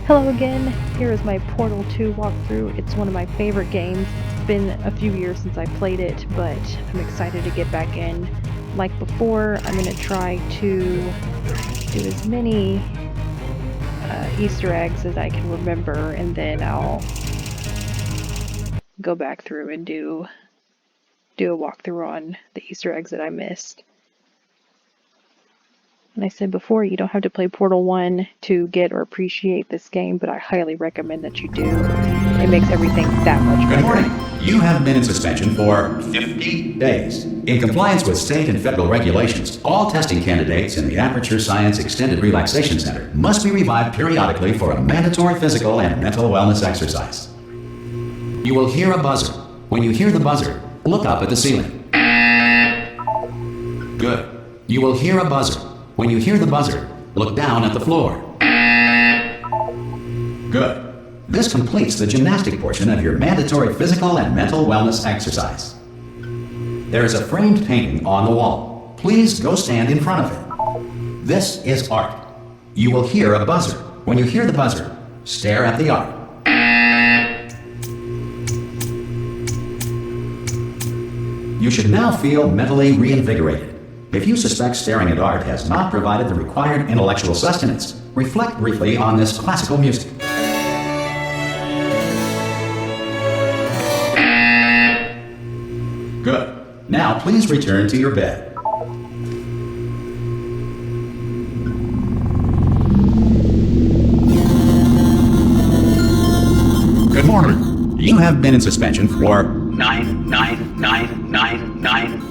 Hello again, here is my Portal 2 walkthrough. It's one of my favorite games. It's been a few years since I played it, but I'm excited to get back in. Like before, I'm going to try to do as many Easter eggs as I can remember, and then I'll go back through and do a walkthrough on the Easter eggs that I missed. And I said before, you don't have to play Portal 1 to get or appreciate this game, but I highly recommend that you do. It makes everything that much better. Good morning. You have been in suspension for 50 days. In compliance with state and federal regulations, all testing candidates in the Aperture Science Extended Relaxation Center must be revived periodically for a mandatory physical and mental wellness exercise. You will hear a buzzer. When you hear the buzzer, look up at the ceiling. Good. You will hear a buzzer. When you hear the buzzer, look down at the floor. Good. This completes the gymnastic portion of your mandatory physical and mental wellness exercise. There is a framed painting on the wall. Please go stand in front of it. This is art. You will hear a buzzer. When you hear the buzzer, stare at the art. You should now feel mentally reinvigorated. If you suspect staring at art has not provided the required intellectual sustenance, reflect briefly on this classical music. Good. Now please return to your bed. Good morning. You have been in suspension for 99999.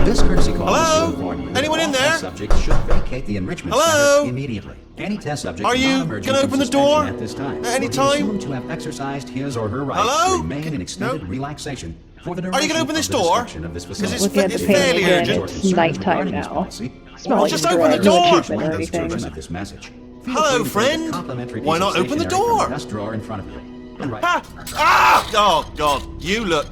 This courtesy call Hello? is to warn you Anyone in all there? test subjects should vacate the enrichment Hello? center immediately. Any test subject Are you non-emergent gonna from open the suspension door at this time at any will be time? assumed to have exercised his or her right Hello? to remain in extended No? relaxation for the Are you gonna duration open this of the door? destruction of this 'Cause facility. it's Looking at the it's painting fairly again, urgent. it's nighttime now. It's not Well, like just a open the drug door. treatment or anything. Of this message. Feel Hello, free to take a friend. complimentary Why piece not of open the stationery from door? the desk drawer in front of you. And right. Oh, God. You look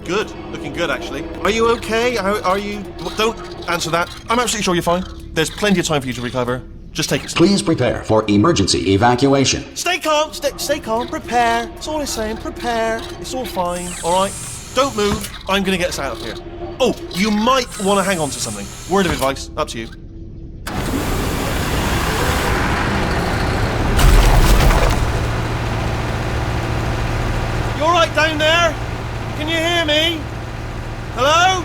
good. Looking good, actually. Are you okay? Are you... Don't answer that. I'm absolutely sure you're fine. There's plenty of time for you to recover. Just take it. Please prepare for emergency evacuation. Stay calm. Stay calm. Prepare. That's all I'm saying. Prepare. It's all fine. All right? Don't move. I'm going to get us out of here. Oh, you might want to hang on to something. Word of advice. Up to you. You all right down there? Can you hear me? Hello?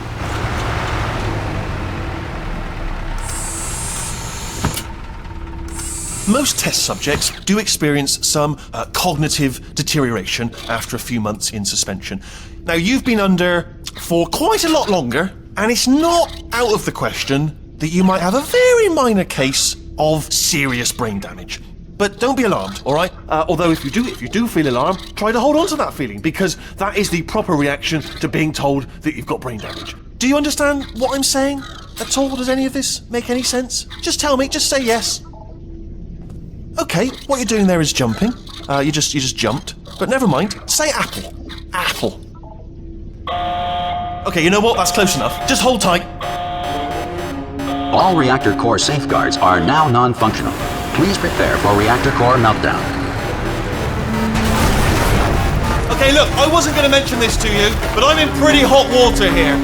Most test subjects do experience some cognitive deterioration after a few months in suspension. Now, you've been under for quite a lot longer, and it's not out of the question that you might have a very minor case of serious brain damage. But don't be alarmed, all right? Although if you do feel alarmed, try to hold on to that feeling, because that is the proper reaction to being told that you've got brain damage. Do you understand what I'm saying at all? Does any of this make any sense? Just tell me, just say yes. Okay, what you're doing there is jumping. You just jumped. But never mind. Say apple. Apple. Okay, you know what? That's close enough. Just hold tight. All reactor core safeguards are now non-functional. Please prepare for reactor core meltdown. Okay, look, I wasn't going to mention this to you, but I'm in pretty hot water here.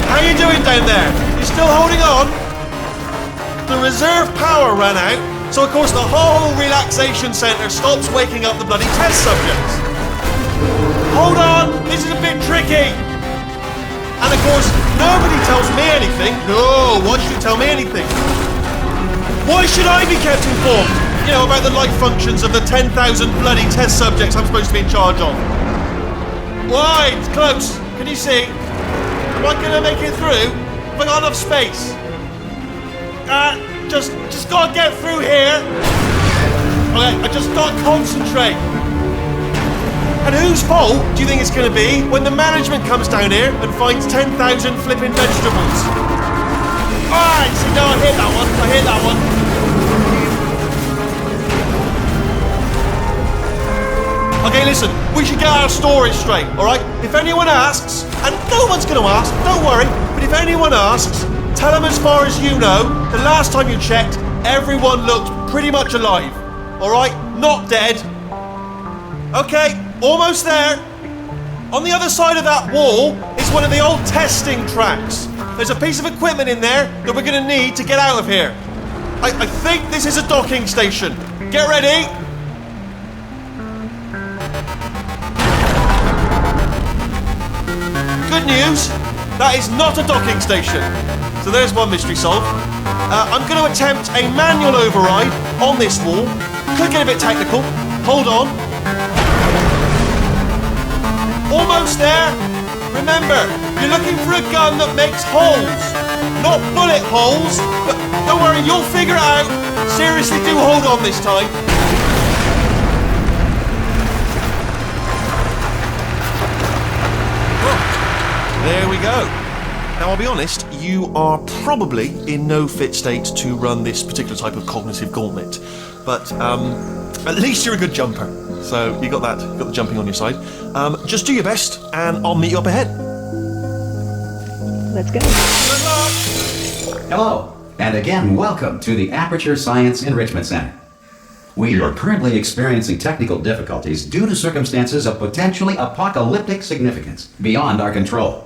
How you doing down there? You still holding on? The reserve power ran out, so of course the whole relaxation centre stops waking up the bloody test subjects. Hold on, this is a bit tricky. And of course, nobody tells me anything. No, why should you tell me anything? Why should I be kept informed? You know, about the life functions of the 10,000 bloody test subjects I'm supposed to be in charge of. Why? It's close. Can you see? Am I going to make it through? Have I got enough space? Just gotta get through here. Okay, I just gotta concentrate. And whose fault do you think it's gonna be when the management comes down here and finds 10,000 flipping vegetables? Alright, see, no, I hit that one. Okay, listen, we should get our stories straight, alright? If anyone asks, and no one's gonna ask, don't worry, but if anyone asks, tell them as far as you know, the last time you checked, everyone looked pretty much alive. All right, not dead. Okay, almost there. On the other side of that wall is one of the old testing tracks. There's a piece of equipment in there that we're going to need to get out of here. I think this is a docking station. Get ready. Good news, that is not a docking station. So there's one mystery solved. I'm going to attempt a manual override on this wall. Could get a bit technical. Hold on. Almost there. Remember, you're looking for a gun that makes holes. Not bullet holes, but don't worry, you'll figure it out. Seriously, do hold on this time. There we go. Now, I'll be honest, you are probably in no fit state to run this particular type of cognitive gauntlet. But at least you're a good jumper. So you got that, got the jumping on your side. Just do your best, and I'll meet you up ahead. Let's go. Good luck. Hello, and again, welcome to the Aperture Science Enrichment Center. We are currently experiencing technical difficulties due to circumstances of potentially apocalyptic significance beyond our control.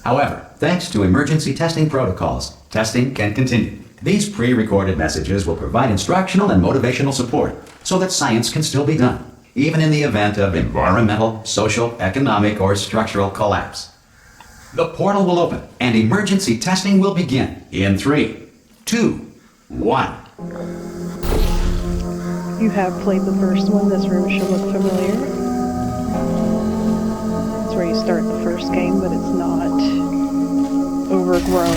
However, thanks to emergency testing protocols, testing can continue. These pre-recorded messages will provide instructional and motivational support so that science can still be done, even in the event of environmental, social, economic, or structural collapse. The portal will open and emergency testing will begin in 3, 2, 1. You have played the first one. This room should look familiar. It's where you start the first game, but it's not overgrown.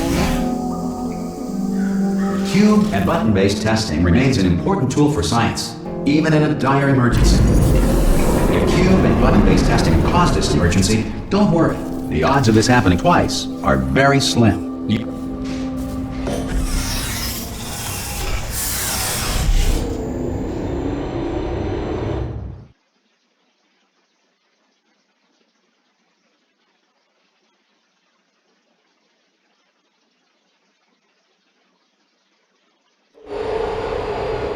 Cube and button-based testing remains an important tool for science, even in a dire emergency. If cube and button-based testing caused this emergency, don't worry. The odds of this happening twice are very slim.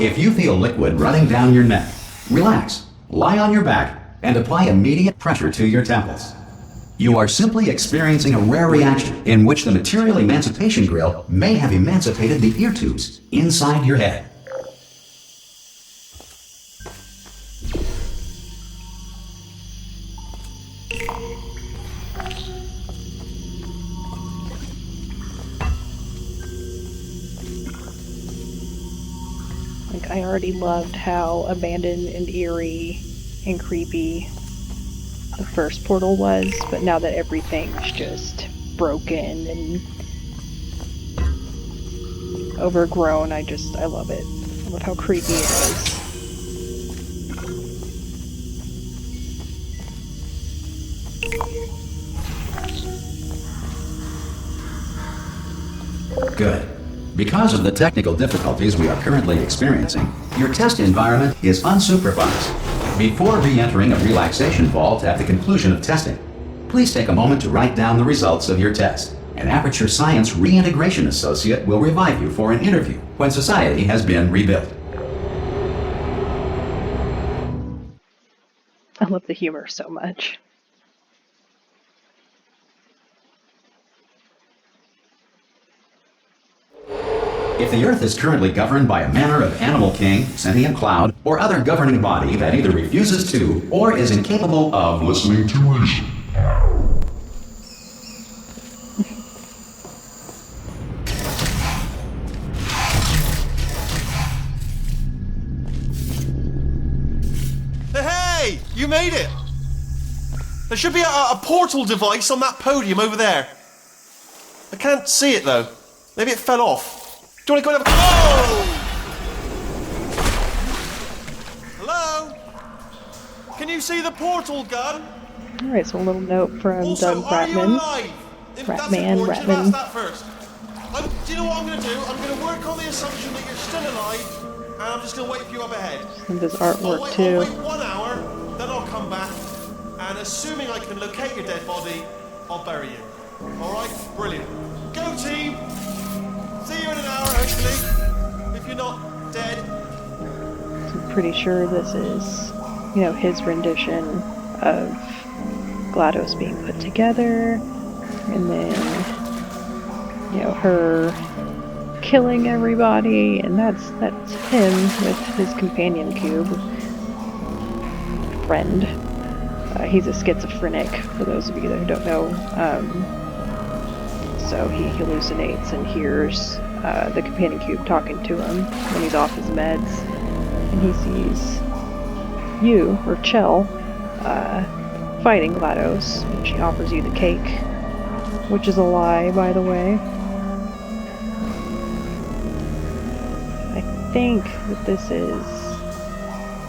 If you feel liquid running down your neck, relax, lie on your back, and apply immediate pressure to your temples. You are simply experiencing a rare reaction in which the material emancipation grill may have emancipated the ear tubes inside your head. Like, I already loved how abandoned and eerie and creepy the first portal was, but now that everything's just broken and overgrown, I love it. I love how creepy it is. Good. Because of the technical difficulties we are currently experiencing, your test environment is unsupervised. Before re-entering a relaxation vault at the conclusion of testing, please take a moment to write down the results of your test. An Aperture Science Reintegration Associate will revive you for an interview when society has been rebuilt. I love the humor so much. If the Earth is currently governed by a manner of animal king, sentient cloud, or other governing body that either refuses to or is incapable of listening to reason. Hey, you made it! There should be a portal device on that podium over there. I can't see it though. Maybe it fell off. Do you want to go and have a... Oh! Hello? Can you see the portal gun? Alright, so a little note from Also, Doug are you Rattmann. alive? If that's important, you should ask that first. Do you know what I'm going to do? I'm going to work on the assumption that you're still alive, and I'm just going to wait for you up ahead. And his I'll artwork wait too. 1 hour, then I'll come back, and assuming I can locate your dead body, I'll bury you. Alright? Brilliant. Go team! See you in an hour, hopefully. If you're not, pretty sure this is, you know, his rendition of GLaDOS being put together, and then, you know, her killing everybody, and that's him with his companion cube friend. He's a schizophrenic, for those of you that don't know. So he hallucinates and hears the companion cube talking to him when he's off his meds, and he sees you, or Chell, fighting GLaDOS, and she offers you the cake, which is a lie, by the way. I think that this is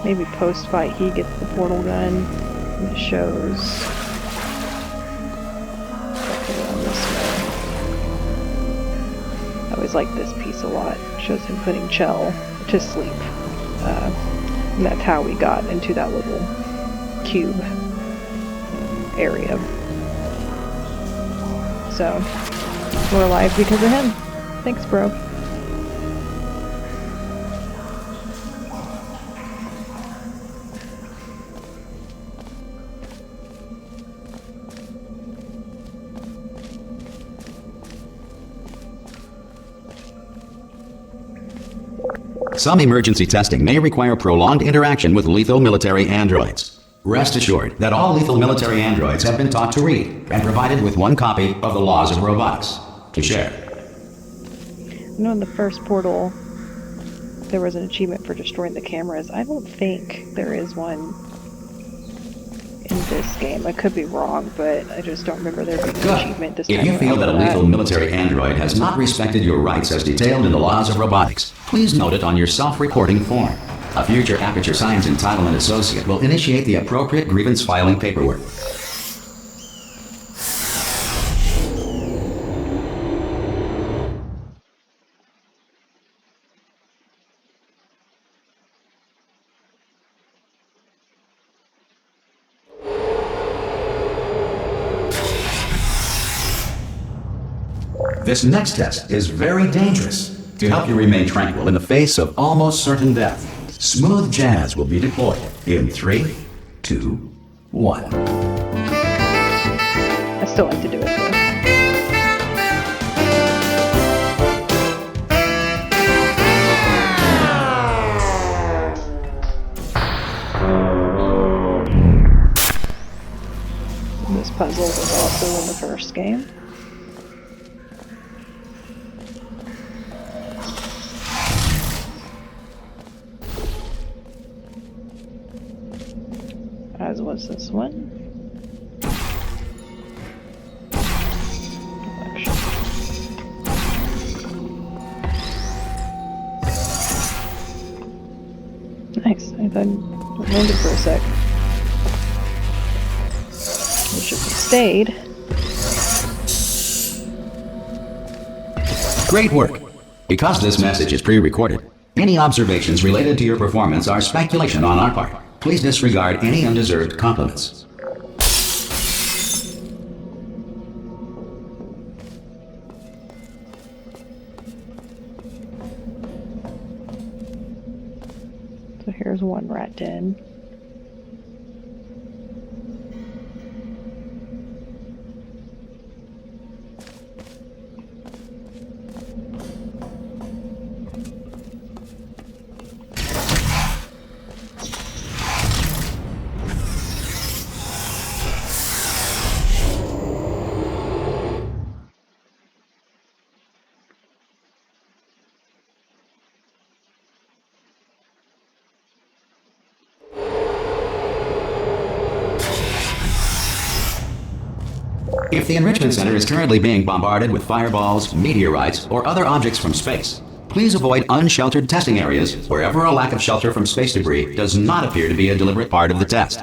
maybe post-fight he gets the portal gun, and it shows... I always like this piece a lot. It shows him putting Chell to sleep. And that's how we got into that little cube area. So, we're alive because of him. Thanks, bro. Some emergency testing may require prolonged interaction with lethal military androids. Rest assured that all lethal military androids have been taught to read and provided with one copy of the Laws of Robotics to share. You know, in the first portal, there was an achievement for destroying the cameras. I don't think there is one in this game. I could be wrong, but I just don't remember there being an achievement this time. If you feel that a lethal military android has not respected your rights as detailed in the Laws of Robotics, please note it on your self-reporting form. A future Aperture Science Entitlement Associate will initiate the appropriate grievance filing paperwork. This next test is very dangerous. To help you remain tranquil in the face of almost certain death, smooth jazz will be deployed in 3, 2, 1. I still like to do it though. This puzzle was also in the first game. As was this one. Nice. I thought it landed for a sec. It should have stayed. Great work! Because this message is pre-recorded, any observations related to your performance are speculation on our part. Please disregard any undeserved compliments. So here's one rat den. If the Enrichment Center is currently being bombarded with fireballs, meteorites, or other objects from space, please avoid unsheltered testing areas wherever a lack of shelter from space debris does not appear to be a deliberate part of the test.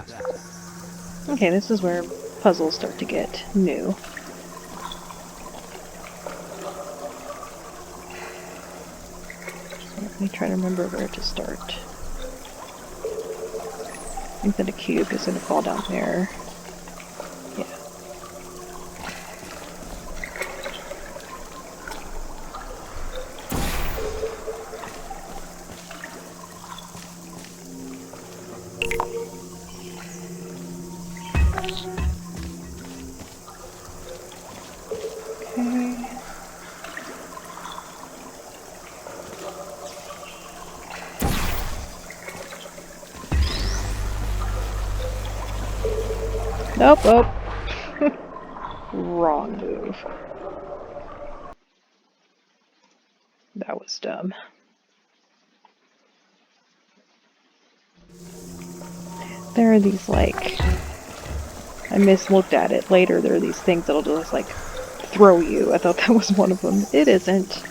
Okay, this is where puzzles start to get new. Let me try to remember where to start. I think that a cube is going to fall down there. Yeah. Oh, oh. Wrong move. That was dumb. There are these, like... I mislooked at it later. There are these things that'll just, like, throw you. I thought that was one of them. It isn't.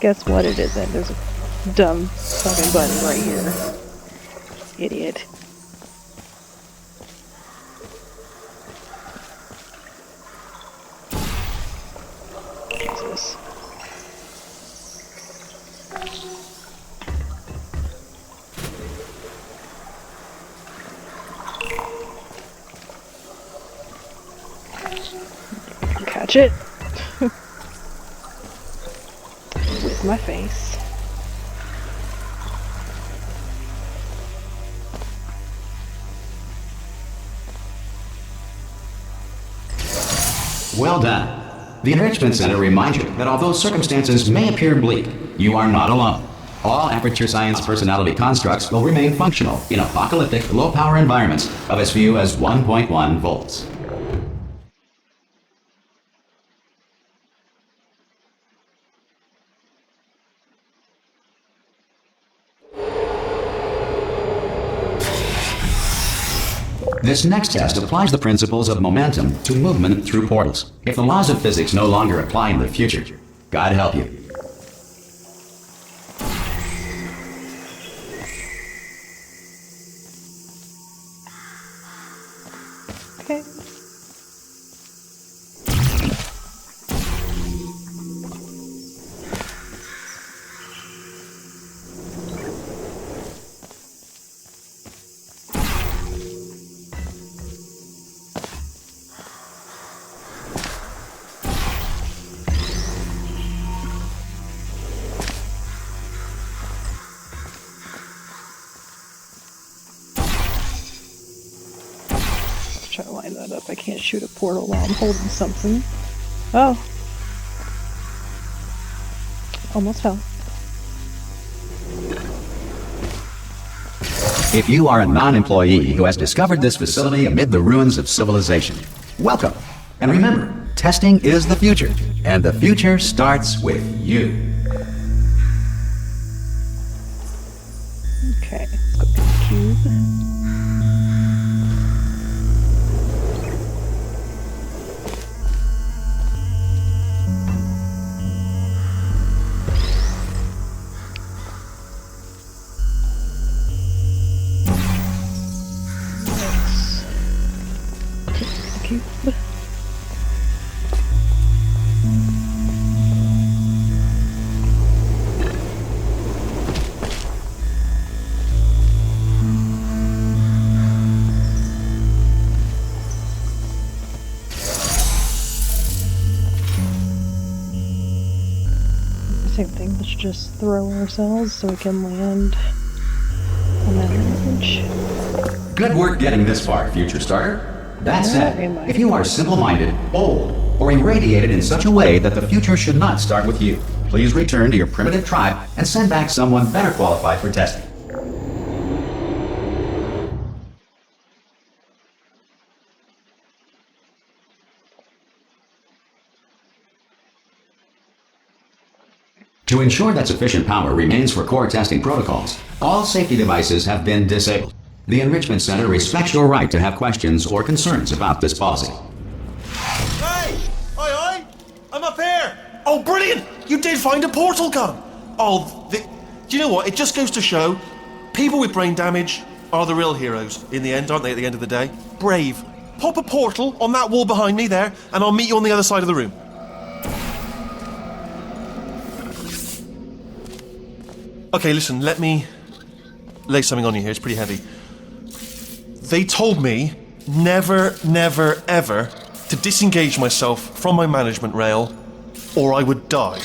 Guess what it isn't? There's a dumb fucking button right here. Idiot. Jesus. Catch it. With my face. Well done. The Enrichment Center reminds you that although circumstances may appear bleak, you are not alone. All Aperture Science personality constructs will remain functional in apocalyptic, low-power environments of as few as 1.1 volts. This next test applies the principles of momentum to movement through portals. If the laws of physics no longer apply in the future, God help you. Okay. Try to line that up. I can't shoot a portal while I'm holding something. Oh. Almost fell. If you are a non-employee who has discovered this facility amid the ruins of civilization, welcome. And remember, testing is the future, and the future starts with you. Okay, let's go get the cube. Cube. Same thing, let's just throw ourselves so we can land on that image. Good work getting this far, future starter. That said, if you are simple-minded, bold, or irradiated in such a way that the future should not start with you, please return to your primitive tribe and send back someone better qualified for testing. To ensure that sufficient power remains for core testing protocols, all safety devices have been disabled. The Enrichment Center respects your right to have questions or concerns about this policy. Hey! Aye, aye! I'm up here! Oh, brilliant! You did find a portal gun! Oh, do you know what? It just goes to show, people with brain damage are the real heroes in the end, aren't they, at the end of the day? Brave. Pop a portal on that wall behind me there, and I'll meet you on the other side of the room. Okay, listen, let me lay something on you here. It's pretty heavy. They told me never, never, ever to disengage myself from my management rail or I would die.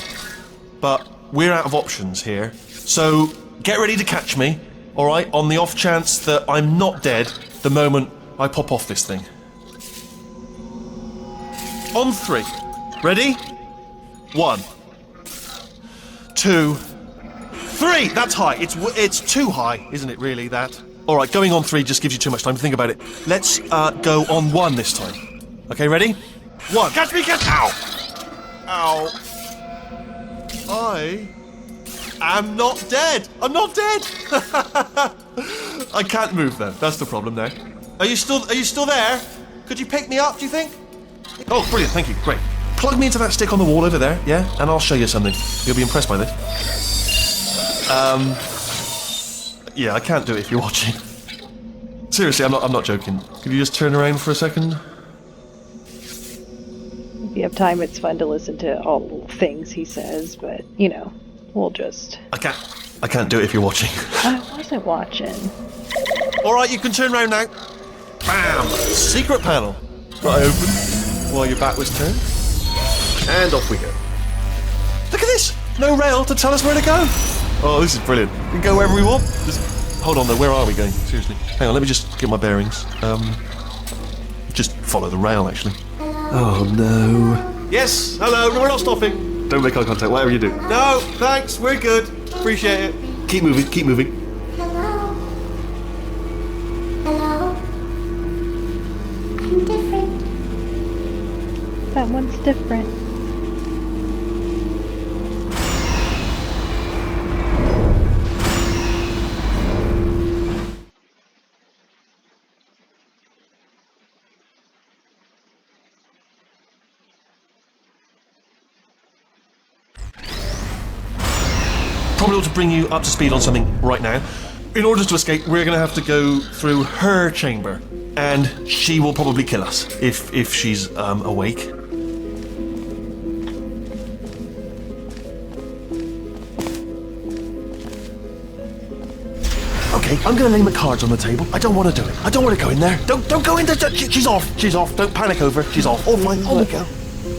But we're out of options here. So get ready to catch me, alright, on the off chance that I'm not dead the moment I pop off this thing. On 3. Ready? 1, 2, 3! That's high. It's too high, isn't it, really, that? All right, going on 3 just gives you too much time to think about it. Let's go on 1 this time. Okay, ready? 1. Catch me, catch! Ow! Ow. I am not dead. I'm not dead. I can't move though. That's the problem now. Are you still there? Could you pick me up, do you think? Oh, brilliant. Thank you. Great. Plug me into that stick on the wall over there, yeah? And I'll show you something. You'll be impressed by this. Yeah, I can't do it if you're watching. Seriously, I'm not joking. Could you just turn around for a second? If you have time, it's fun to listen to all the little things he says, but, you know, we'll just... I can't do it if you're watching. I wasn't watching. Alright, you can turn around now. Bam! Secret panel. Right, open. While your back was turned. And off we go. Look at this! No rail to tell us where to go! Oh, this is brilliant. We can go wherever we want. Hold on though, where are we going? Seriously. Hang on, let me just get my bearings. Just follow the rail, actually. Oh no. Yes, hello, no, we're not stopping. Don't make eye contact, whatever you do. No, thanks, we're good. Appreciate it. Keep moving, keep moving. Hello? Hello? I'm different. That one's different. Probably ought to bring you up to speed on something right now. In order to escape, we're going to have to go through her chamber, and she will probably kill us if she's awake. Okay, I'm going to lay my cards on the table. I don't want to do it. I don't want to go in there. Don't go in there. She's off. She's off. Don't panic over. She's off. Oh my. Oh my God.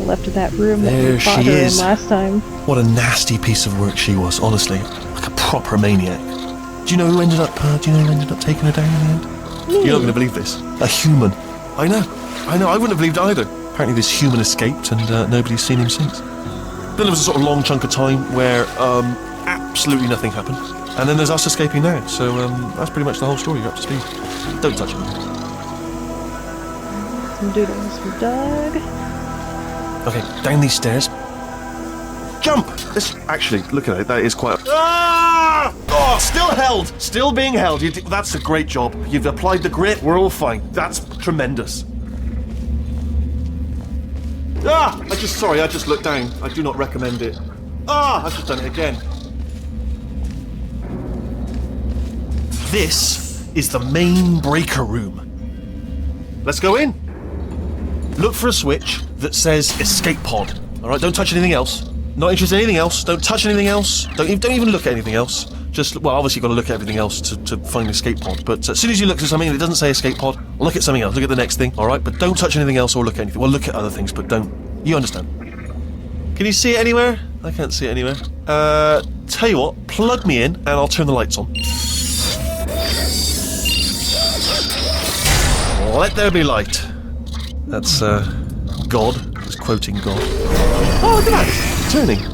Left in that room that There we fought she her in is. last time. What a nasty piece of work she was, honestly. Like a proper maniac. Do you know who ended up taking her down in the end? You're not going to believe this. A human. I know. I wouldn't have believed either. Apparently this human escaped and nobody's seen him since. Then there was a sort of long chunk of time where absolutely nothing happened. And then there's us escaping now. So that's pretty much the whole story. You're up to speed. Don't touch it. Some doodles for Doug. Okay, down these stairs. Jump! Actually, look at it, that is quite... Ah! Oh, still held! Still being held. That's a great job. You've applied the grit, we're all fine. That's tremendous. Ah! I just looked down. I do not recommend it. Ah! I've just done it again. This is the main breaker room. Let's go in. Look for a switch that says escape pod. Alright, don't touch anything else. Not interested in anything else. Don't touch anything else. Don't even look at anything else. Just, well, obviously you've got to look at everything else to find escape pod. But as soon as you look at something and it doesn't say escape pod, look at something else. Look at the next thing, alright? But don't touch anything else or look at anything. Well, look at other things, but don't. You understand. Can you see it anywhere? I can't see it anywhere. Tell you what, plug me in and I'll turn the lights on. Let there be light. That's, God. He's quoting God. Oh, look at that! Turning.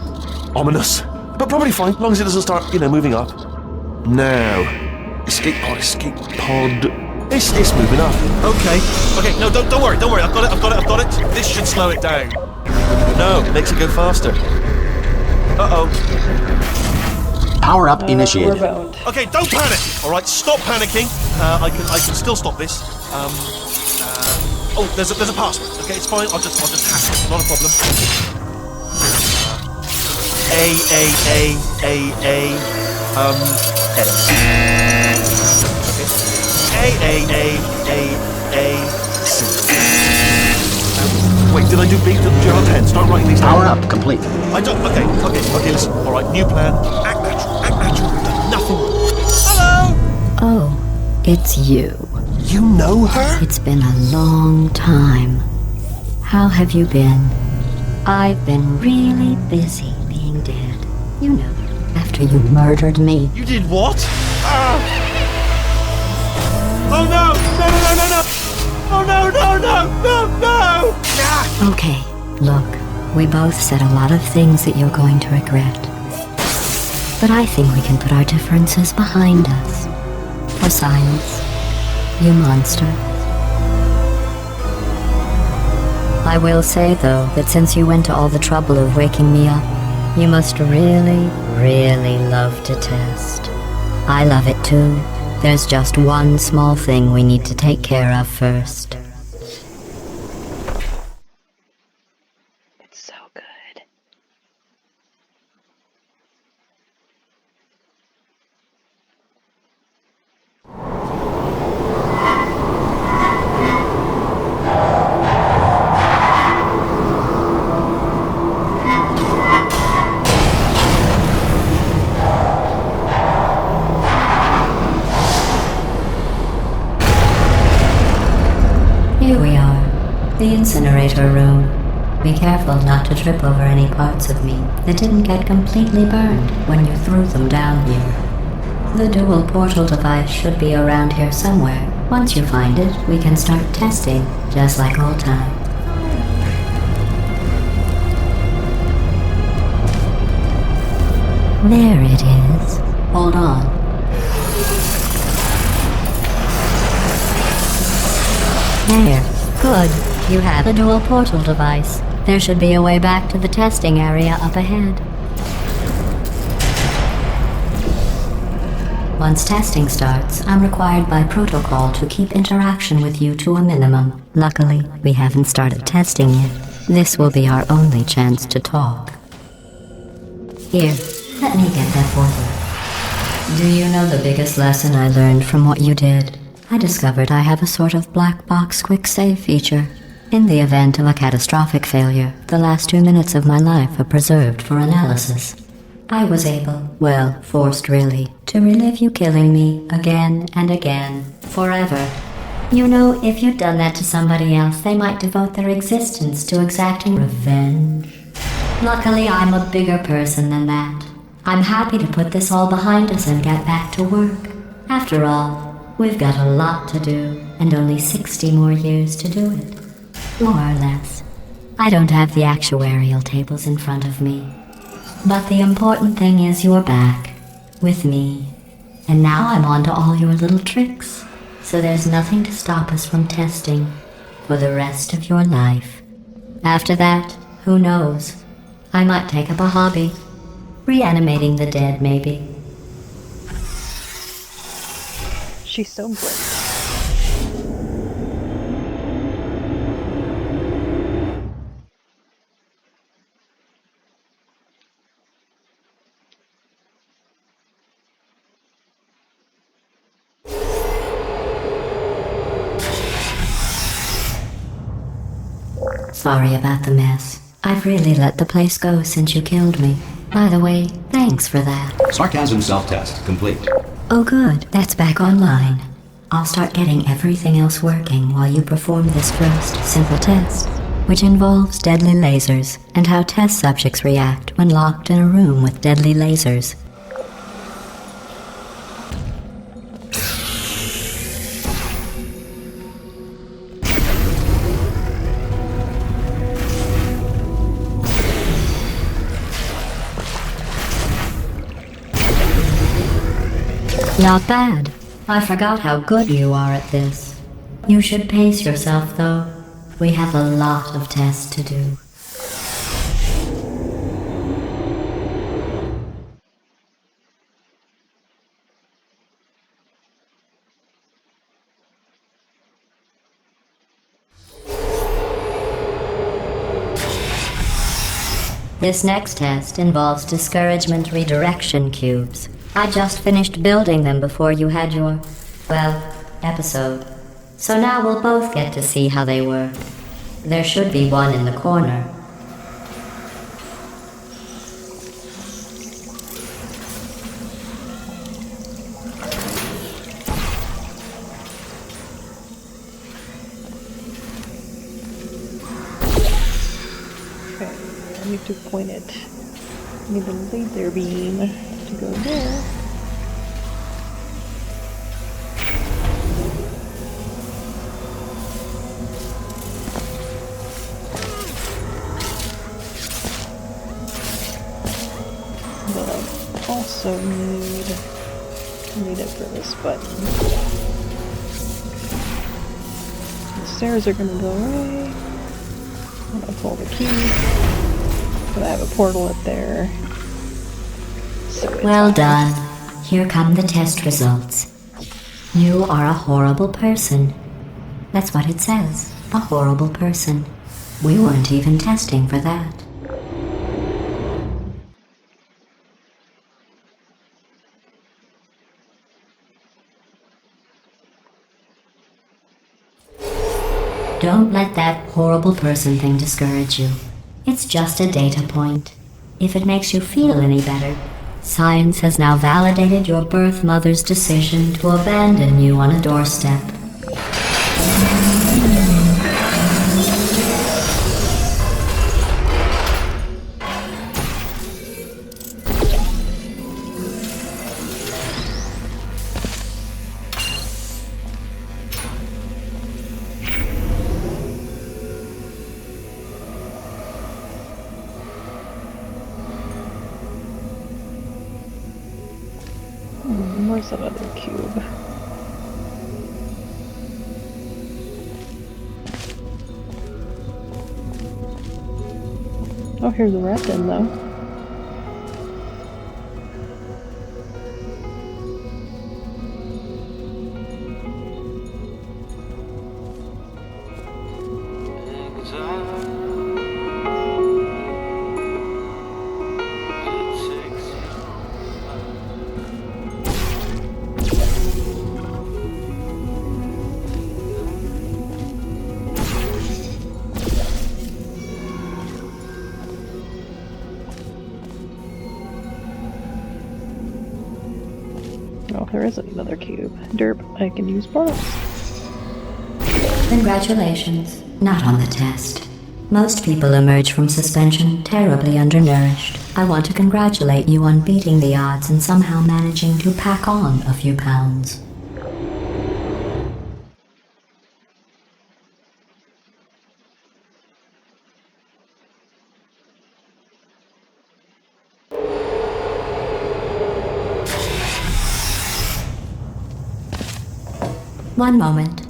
Ominous. But probably fine, as long as it doesn't start, moving up. Now. Escape pod. It's moving up. Okay, no, don't worry. I've got it. This should slow it down. No, it makes it go faster. Uh-oh. Power up initiated. We're boned. Okay, don't panic! Alright, stop panicking. I can still stop this. Oh, there's a password. Okay, it's fine. I'll just hack it. Not a problem. A. C. Wait, did I do B? Do you have a pen? Start writing these down. Power up complete. I don't. Okay, listen. Alright, new plan. Act natural. Nothing. Hello! Oh, it's you. You know her? It's been a long time. How have you been? I've been really busy being dead. You know, after you murdered me. You did what? Oh no! Oh no! Okay, look, we both said a lot of things that you're going to regret. But I think we can put our differences behind us. or science, you monster. I will say, though, that since you went to all the trouble of waking me up, you must really, really love to test. I love it too. There's just one small thing we need to take care of first. It's so good. Here we are, the incinerator room. Be careful not to trip over any parts of me that didn't get completely burned when you threw them down here. The dual portal device should be around here somewhere. Once you find it, we can start testing, just like old times. There it is. Hold on. There. Good. You have a dual portal device. There should be a way back to the testing area up ahead. Once testing starts, I'm required by protocol to keep interaction with you to a minimum. Luckily, we haven't started testing yet. This will be our only chance to talk. Here, let me get that for you. Do you know the biggest lesson I learned from what you did? I discovered I have a sort of black box quick save feature. In the event of a catastrophic failure, the last 2 minutes of my life are preserved for analysis. I was able, well, forced really, to relive you killing me again and again, forever. You know, if you'd done that to somebody else, they might devote their existence to exacting revenge. Luckily, I'm a bigger person than that. I'm happy to put this all behind us and get back to work. After all, we've got a lot to do, and only 60 more years to do it. More or less. I don't have the actuarial tables in front of me. But the important thing is you're back, with me. And now I'm on to all your little tricks, so there's nothing to stop us from testing for the rest of your life. After that, who knows? I might take up a hobby. Reanimating the dead, maybe. She's so great. Sorry about the mess. I've really let the place go since you killed me. By the way, thanks for that. Sarcasm self-test complete. Oh good, that's back online. I'll start getting everything else working while you perform this first simple test, which involves deadly lasers and how test subjects react when locked in a room with deadly lasers. Not bad. I forgot how good you are at this. You should pace yourself, though. We have a lot of tests to do. This next test involves discouragement redirection cubes. I just finished building them before you had your, well, episode. So now we'll both get to see how they work. There should be one in the corner. Okay, I need to point it. I need the laser beam to go there. But I also need I need it for this button. The stairs are gonna go away. I'm gonna pull the key. But I have a portal up there. So it's Well on. done. Here come the test results. You are a horrible person. That's what it says. A horrible person. We weren't even testing for that. Don't let that horrible person thing discourage you. It's just a data point. If it makes you feel any better, science has now validated your birth mother's decision to abandon you on a doorstep. Where's that other cube? Oh, here's a Rattmann though. Oh, there is another cube. Derp, I can use portals. Congratulations. Not on the test. Most people emerge from suspension terribly undernourished. I want to congratulate you on beating the odds and somehow managing to pack on a few pounds. One moment.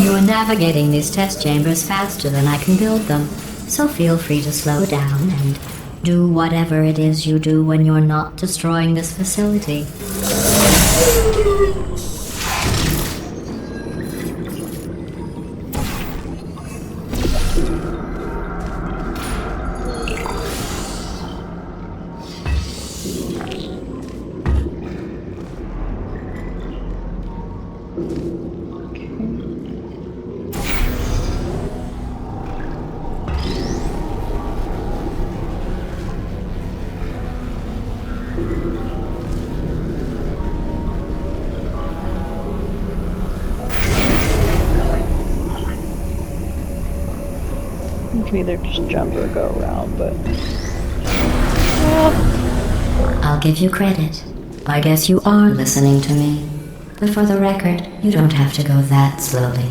You are navigating these test chambers faster than I can build them, so feel free to slow down and do whatever it is you do when you're not destroying this facility. You can either just jump or go around, but... I'll give you credit. I guess you are listening to me. But for the record, you don't have to go that slowly.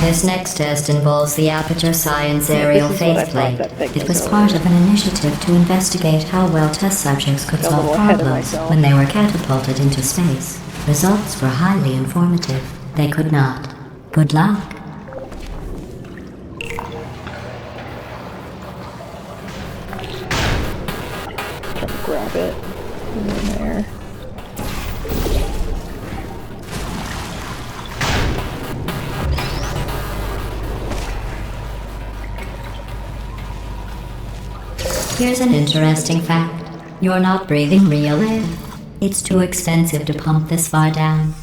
This next test involves the Aperture Science Aerial this is what I Faith thought Plate. that thing It was was part of an initiative to investigate how well test subjects could Got a solve little ahead of problems myself. when they were catapulted into space. Results were highly informative. They could not. Good luck. Try to grab it. In there. Here's an interesting fact. You're not breathing real air. It's too expensive to pump this far down.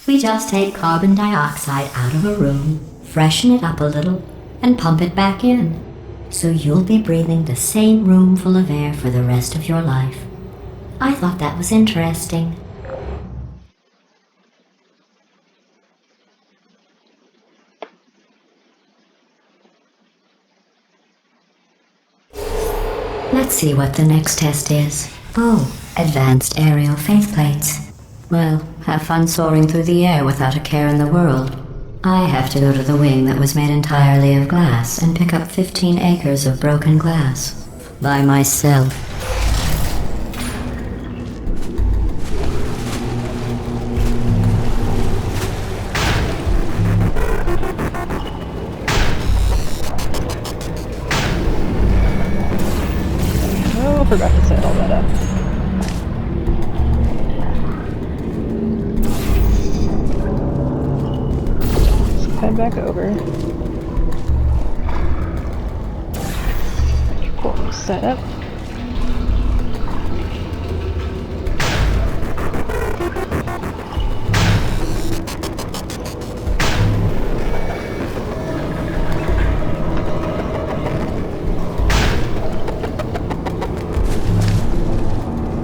We just take carbon dioxide out of a room, freshen it up a little, and pump it back in. So you'll be breathing the same room full of air for the rest of your life. I thought that was interesting. Let's see what the next test is. Oh, advanced aerial faceplates. Well, have fun soaring through the air without a care in the world. I have to go to the wing that was made entirely of glass and pick up 15 acres of broken glass. By myself. Oh, forgot to set all that up. Head back over. Cool, set up.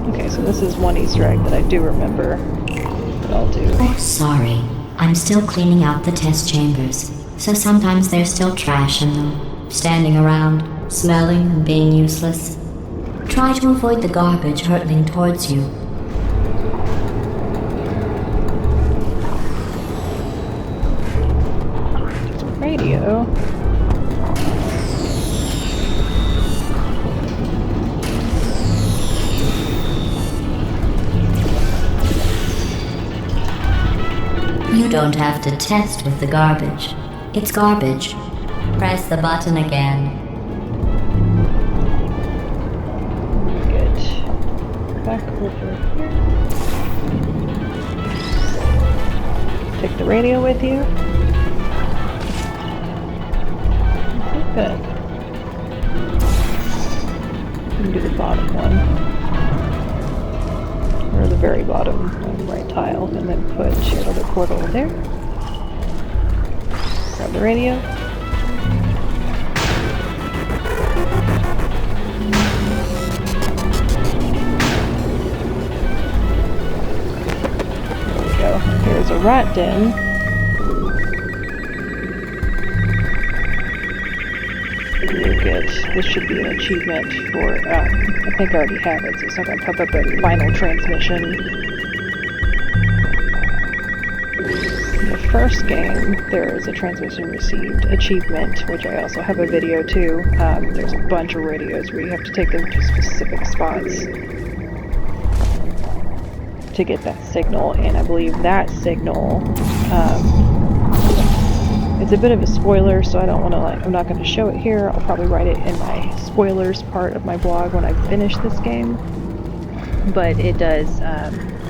Okay, so this is one Easter egg that I do remember that I'll do. Oh, sorry. I'm still cleaning out the test chambers, so sometimes there's still trash in them, standing around, smelling and being useless. Try to avoid the garbage hurtling towards you. Radio. You don't have to test with the garbage. It's garbage. Press the button again. Good. Back over here. Take the radio with you. Good. You can do the bottom one. Or the very bottom right tile, and then put your other portal there. Grab the radio. There we go. Here's a rat den. You'll get, this should be an achievement for, I think I already have it, so it's not going to pop up a final transmission. In the first game, there is a transmission received achievement, which I also have a video too. There's a bunch of radios where you have to take them to specific spots to get that signal, and I believe that signal, it's a bit of a spoiler, so I don't want to, I'm not going to show it here. I'll probably write it in my spoilers part of my blog when I finish this game. But it does,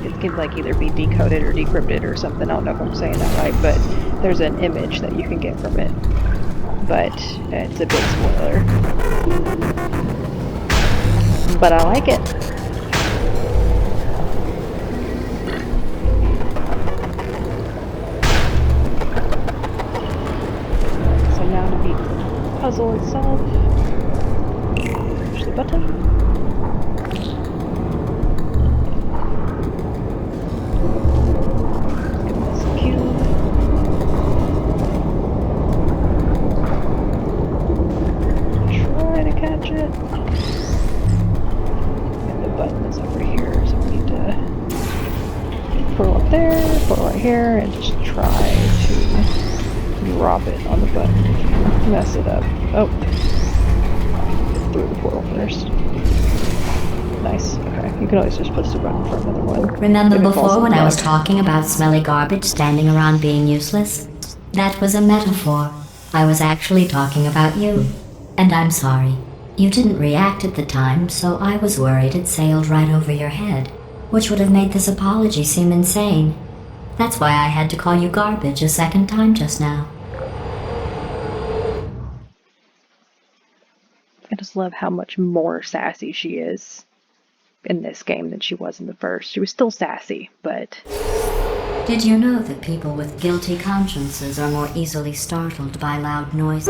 it can either be decoded or decrypted or something. I don't know if I'm saying that right, but there's an image that you can get from it. But it's a big spoiler. But I like it. Puzzle itself. Push the button. Give this a cube. Try to catch it. And the button is over here, so we need to portal up there, portal right here, and just try to drop it on the button. Mess it up. Oh. Through the portal first. Nice. Okay. You can always just push the button for another one. Remember before when I was talking about smelly garbage standing around being useless? That was a metaphor. I was actually talking about you. And I'm sorry. You didn't react at the time, so I was worried it sailed right over your head, which would have made this apology seem insane. That's why I had to call you garbage a second time just now. I just love how much more sassy she is in this game than she was in the first. She was still sassy, but... Did you know that people with guilty consciences are more easily startled by loud noises?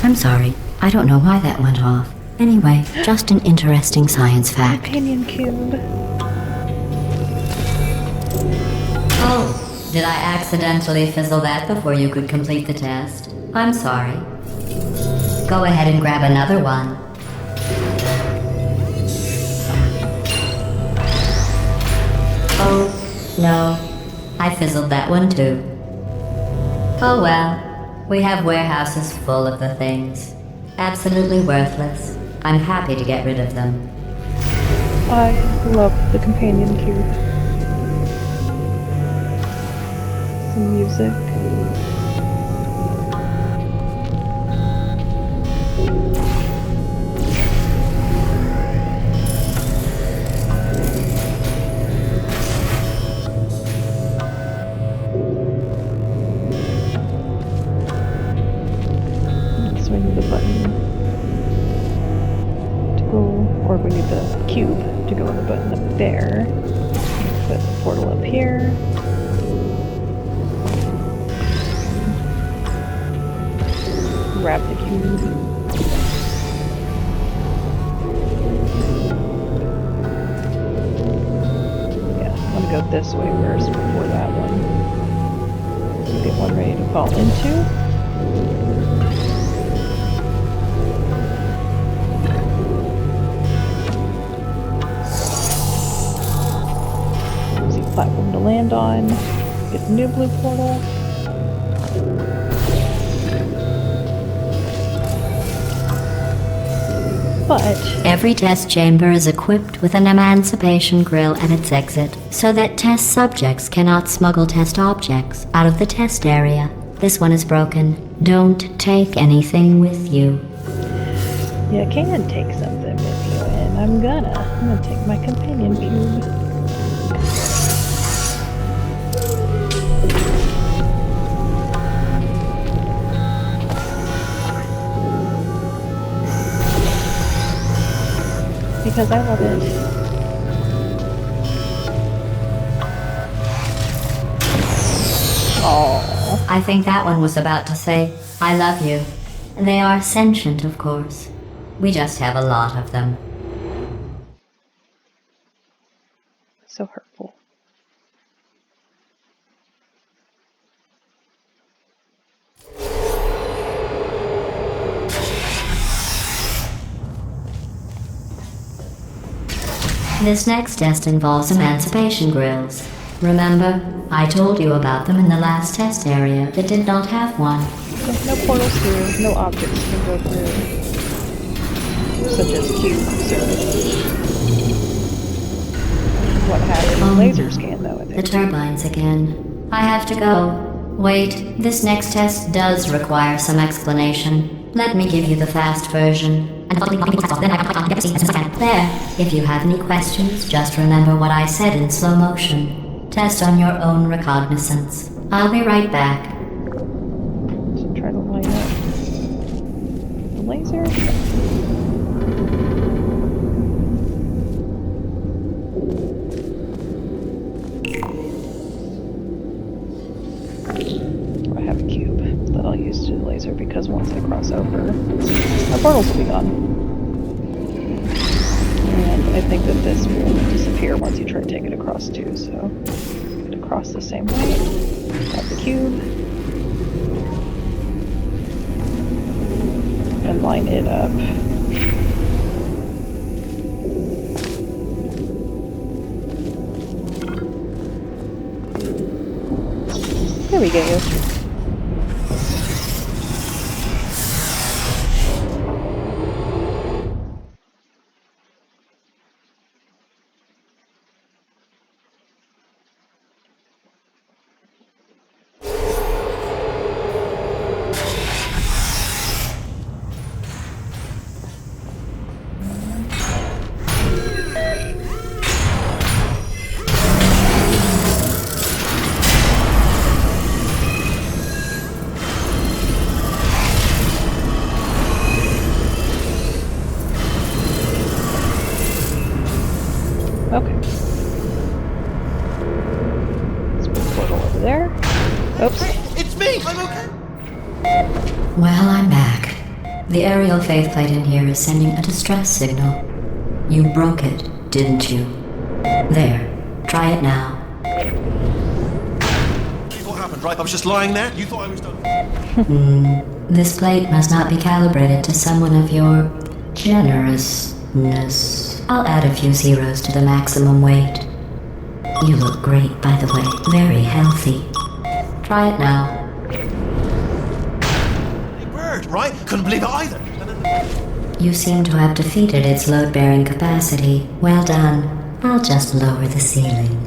I'm sorry. I don't know why that went off. Anyway, just an interesting science fact. Companion cube. Oh, did I accidentally fizzle that before you could complete the test? I'm sorry. Go ahead and grab another one. Oh, no. I fizzled that one too. Oh well. We have warehouses full of the things. Absolutely worthless. I'm happy to get rid of them. I love the companion cube. Some music. So we need the button to go, or we need the cube to go in the button up there. Put the portal up here. Grab the cube. Yeah, I'm gonna go this way first before that one. Get one ready to fall into. Platform to land on. Get the new blue portal. But Every test chamber is equipped with an emancipation grill at its exit, so that test subjects cannot smuggle test objects out of the test area. This one is broken. Don't take anything with you. you can take something with you, and I'm gonna take my companion cube. Because I love it. Oh, I think that one was about to say, I love you. They are sentient, of course. We just have a lot of them. so hurtful. This next test involves emancipation grills. Remember, I told you about them in the last test area that did not have one. No portals through, no objects can go through. Such as cubes or what have you. Lasers can though, I The think. turbines again. I have to go. Wait, this next test does require some explanation. Let me give you the fast version. There. If you have any questions, just remember what I said in slow motion. Test on your own recognizance. I'll be right back. So try to line up the laser. I have a cube that I'll use to the laser because once I cross over, my portals will be gone. And I think that this will disappear once you try to take it across too, so get across the same way. Grab the cube. And line it up. There we go. Okay. Let's put the portal over there. Oops. It's me! I'm okay! Well, I'm back. The aerial faceplate in here is sending a distress signal. You broke it, didn't you? There. Try it now. What happened, right? I was just lying there. You thought I was done. This plate must not be calibrated to someone of your generousness. I'll add a few zeros to the maximum weight. You look great, by the way. Very healthy. Try it now. Hey, bird, right? Couldn't believe it either. You seem to have defeated its load-bearing capacity. Well done. I'll just lower the ceiling.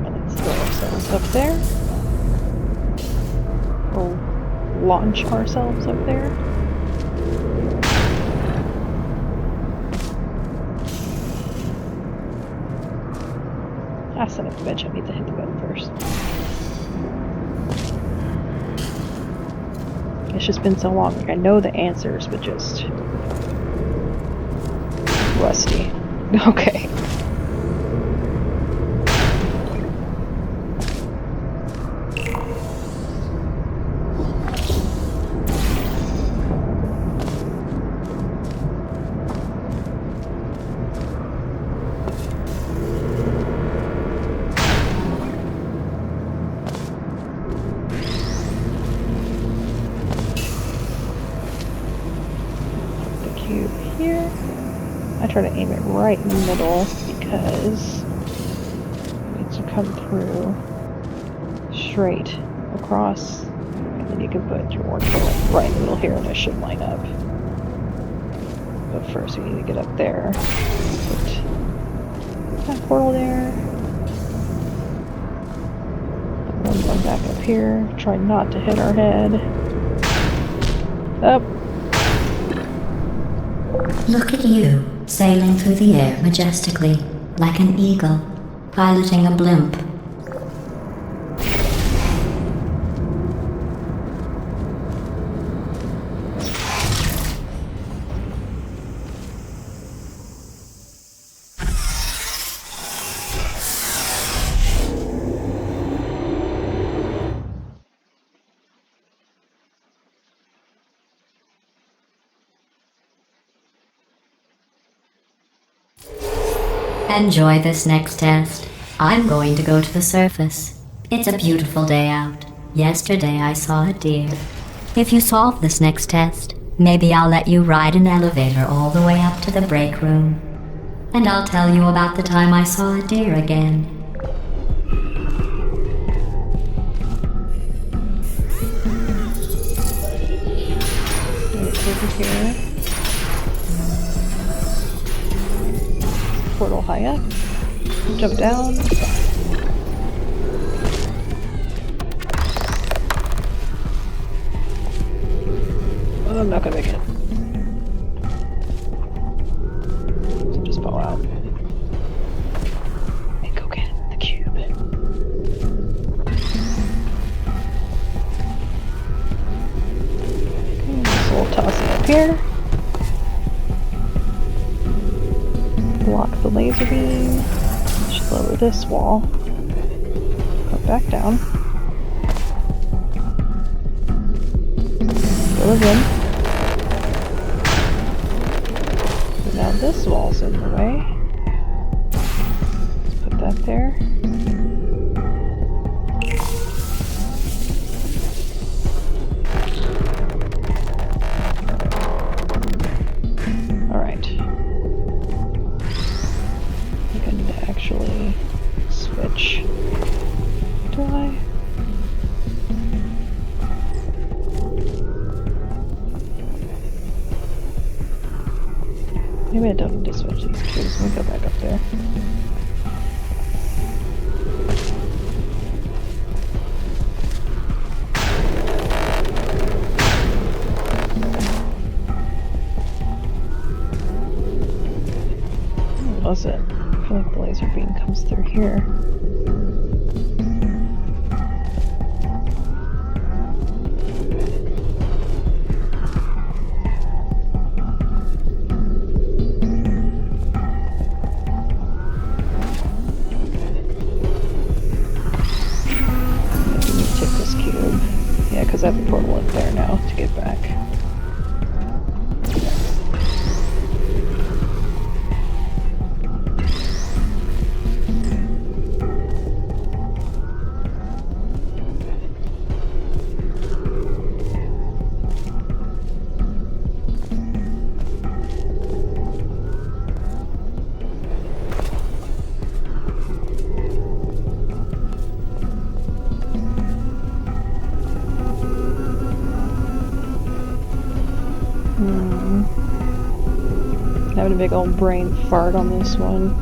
Let's throw ourselves up there. Or launch ourselves up there. Ah, son of a bitch, I need to hit the button first. It's just been so long, like I know the answers, but just rusty. Okay. Here. I try to aim it right in the middle because it needs to come through straight across, and then you can put your orange bullet right in the middle here and it should line up. But first we need to get up there. Put that portal there. Put one back up here. Try not to hit our head. Up. Look at you, sailing through the air majestically, like an eagle, piloting a blimp. Enjoy this next test. I'm going to go to the surface. It's a beautiful day out. Yesterday I saw a deer. If you solve this next test, maybe I'll let you ride an elevator all the way up to the break room. And I'll tell you about the time I saw a deer again. It's over here. Portal high up. Jump down. Oh, I'm not gonna make it. So just fall out. And go get the cube. Okay, so we'll toss it up here. Block the laser beam. Should lower this wall. Go back down. Go again. So now this wall's in the way. Let's put that there. Switch. Do I? Maybe I don't need to switch these cubes. Let me go back up there. What was it? I feel like the laser beam comes through here. cube. Yeah, because I have a portal up there now to get back. Having a big old brain fart on this one.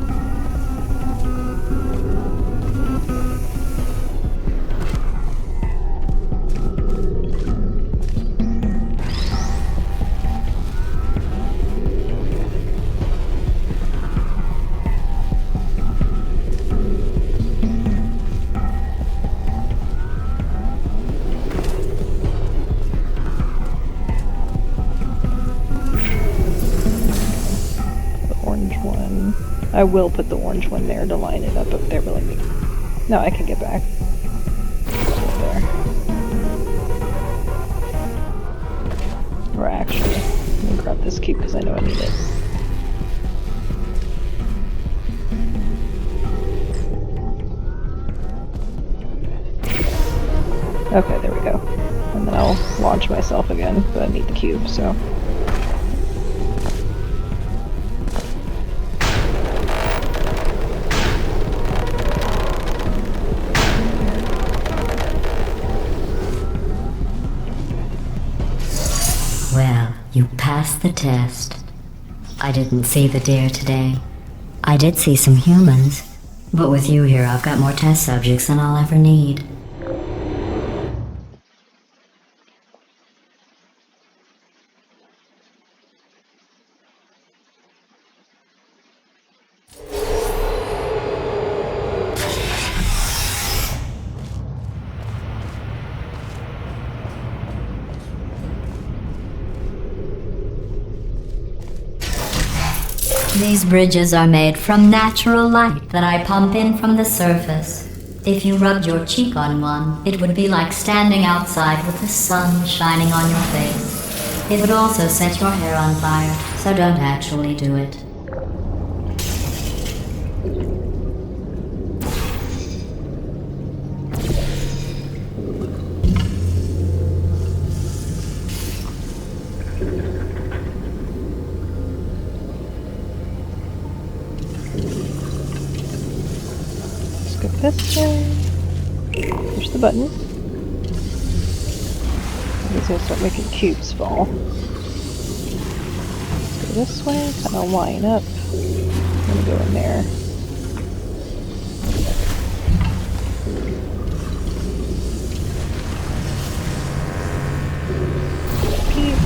I will put the orange one there to line it up there, but let me... No, I can get back. There. Or actually, let me grab this cube because I know I need it. Okay, there we go. And then I'll launch myself again, but I need the cube, so... Well, you passed the test. I didn't see the deer today. I did see some humans, but with you here I've got more test subjects than I'll ever need. These bridges are made from natural light that I pump in from the surface. If you rubbed your cheek on one, it would be like standing outside with the sun shining on your face. It would also set your hair on fire, so don't actually do it. This way. Push the button. It's gonna start making cubes fall. Let's go this way, kind of line up. I'm gonna go in there. Repeat.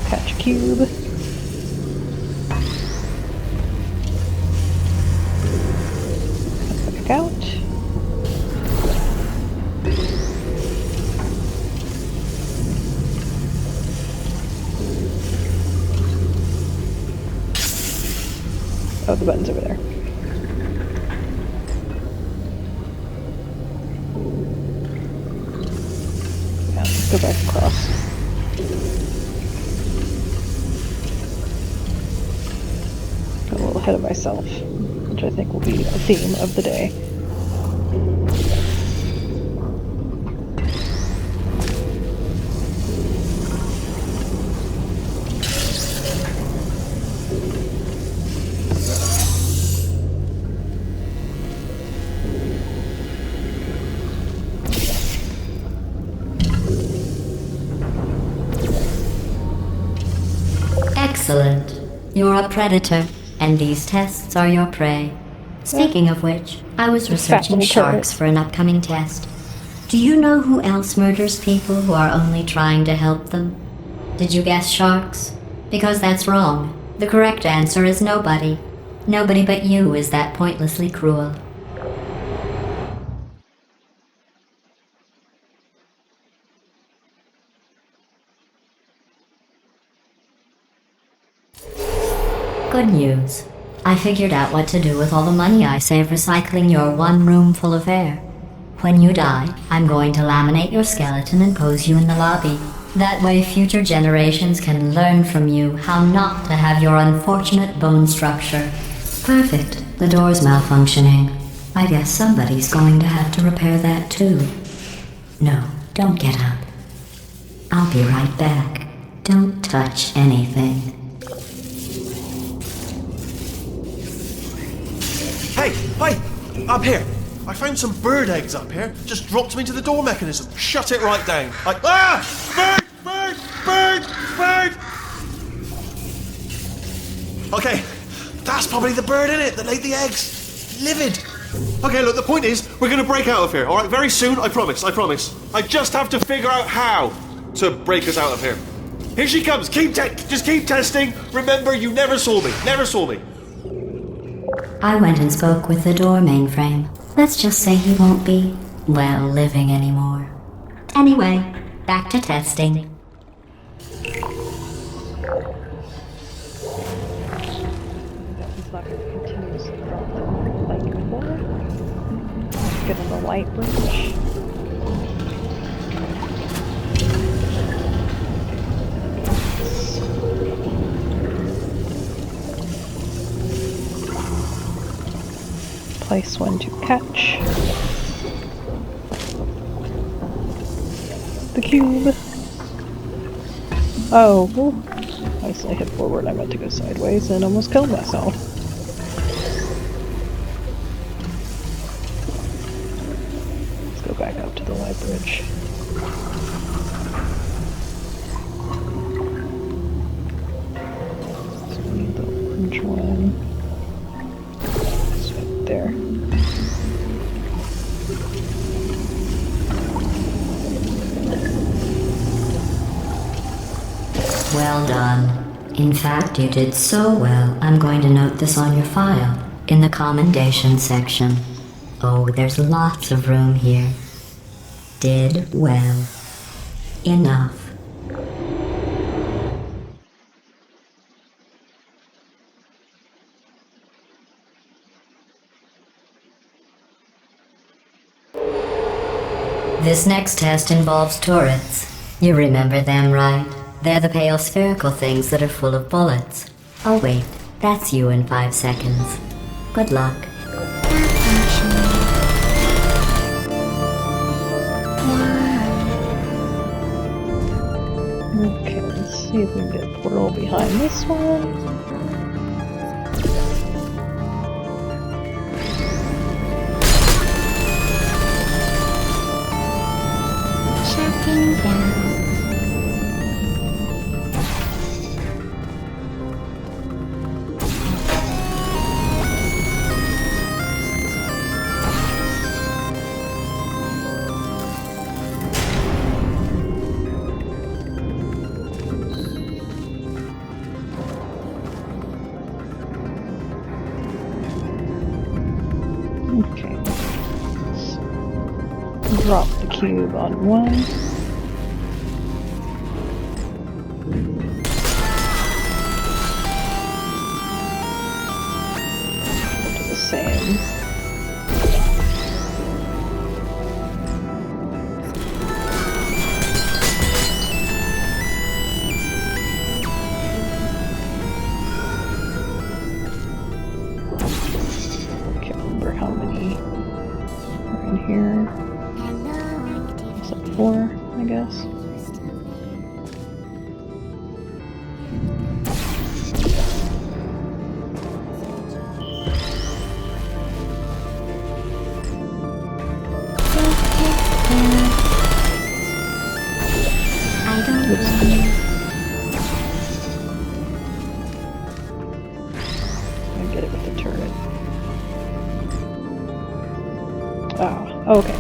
Catch a cube. Back out. Oh, the button's over there. Yeah, let's go back across. A little ahead of myself, which I think will be a theme of the day. Excellent. You're a predator, and these tests are your prey. Speaking of which, I was researching sharks for an upcoming test. Do you know who else murders people who are only trying to help them? Did you guess sharks? Because that's wrong. The correct answer is nobody. Nobody but you is that pointlessly cruel. Good news. I figured out what to do with all the money I save recycling your one room full of air. When you die, I'm going to laminate your skeleton and pose you in the lobby. That way future generations can learn from you how not to have your unfortunate bone structure. Perfect. The door's malfunctioning. I guess somebody's going to have to repair that too. No, don't get up. I'll be right back. Don't touch anything. Hey! Up here! I found some bird eggs up here. Just dropped them into the door mechanism. Shut it right down. Bird! Bird! Bird! Bird! Okay, that's probably the bird in it that laid the eggs. Livid. Okay, look, the point is, we're gonna break out of here, alright? Very soon, I promise. I just have to figure out how to break us out of here. Here she comes. Just keep testing. Remember, you never saw me. Never saw me. I went and spoke with the door mainframe. Let's just say he won't be, well, living anymore. Anyway, back to testing. He's not going to continuously drop them like before. Get on the light bridge. Place one to catch the cube. Oh, well, I accidentally hit forward. I meant to go sideways and almost killed myself. Let's go back up to the light bridge. So we need the orange one. There. Well done. In fact, you did so well, I'm going to note this on your file, in the commendation section. Oh, there's lots of room here. Did well. Enough. This next test involves turrets. You remember them, right? They're the pale spherical things that are full of bullets. Oh wait, that's you in 5 seconds. Good luck. Okay, let's see if we can get a portal behind this one. Shutting down. Okay. Let's drop the cube on one. Do the same. Can't remember how many are in here. Is that 4, I guess? I don't Looks know. good. I get it with the turret. Oh, okay.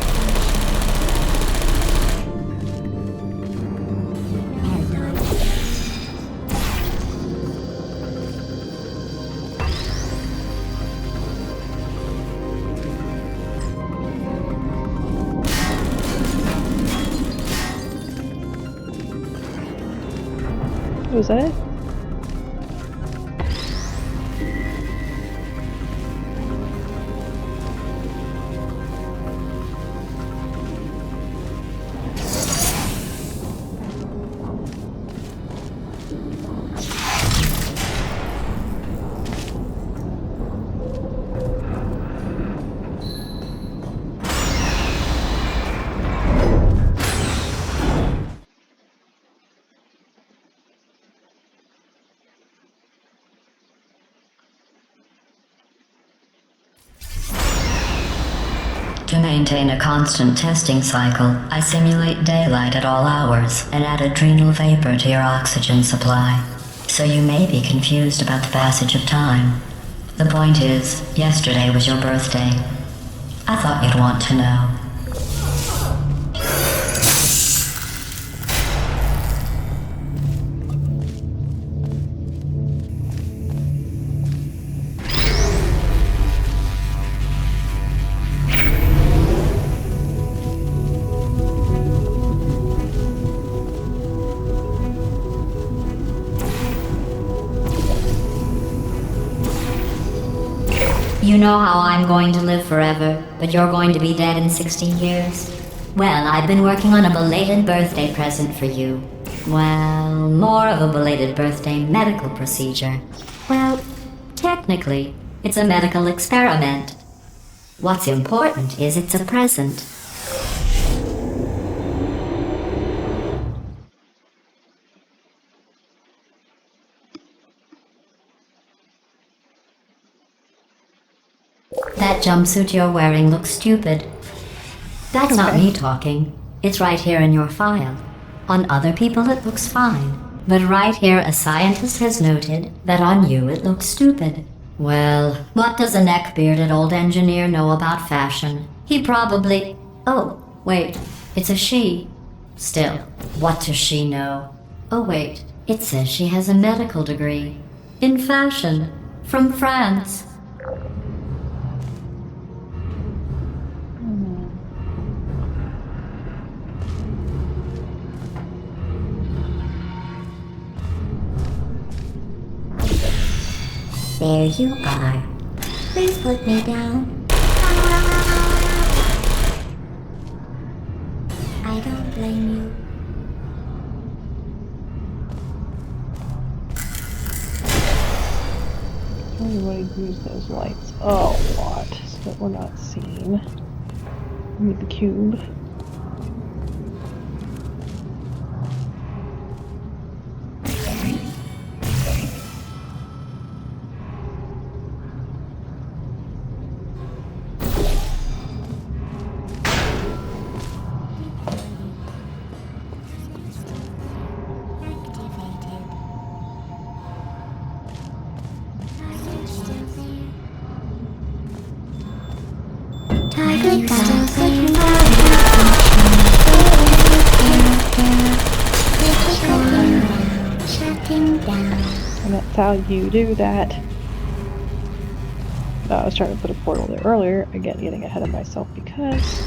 Was that it? maintain a constant testing cycle, I simulate daylight at all hours and add adrenal vapor to your oxygen supply. So you may be confused about the passage of time. The point is, yesterday was your birthday. I thought you'd want to know. You know how I'm going to live forever, but you're going to be dead in 60 years? Well, I've been working on a belated birthday present for you. Well, more of a belated birthday medical procedure. Well, technically, it's a medical experiment. What's important is it's a present. That jumpsuit you're wearing looks stupid. That's not me talking. It's right here in your file. On other people it looks fine. But right here a scientist has noted that on you it looks stupid. Well, what does a neck-bearded old engineer know about fashion? He probably... Oh, wait, it's a she. Still, what does she know? Oh wait, it says she has a medical degree. In fashion. From France. There you are. Please put me down. I don't blame you. Everybody use those lights a lot so that we're not seen. Need the cube. And that's how you do that. I was trying to put a portal there earlier, again getting ahead of myself because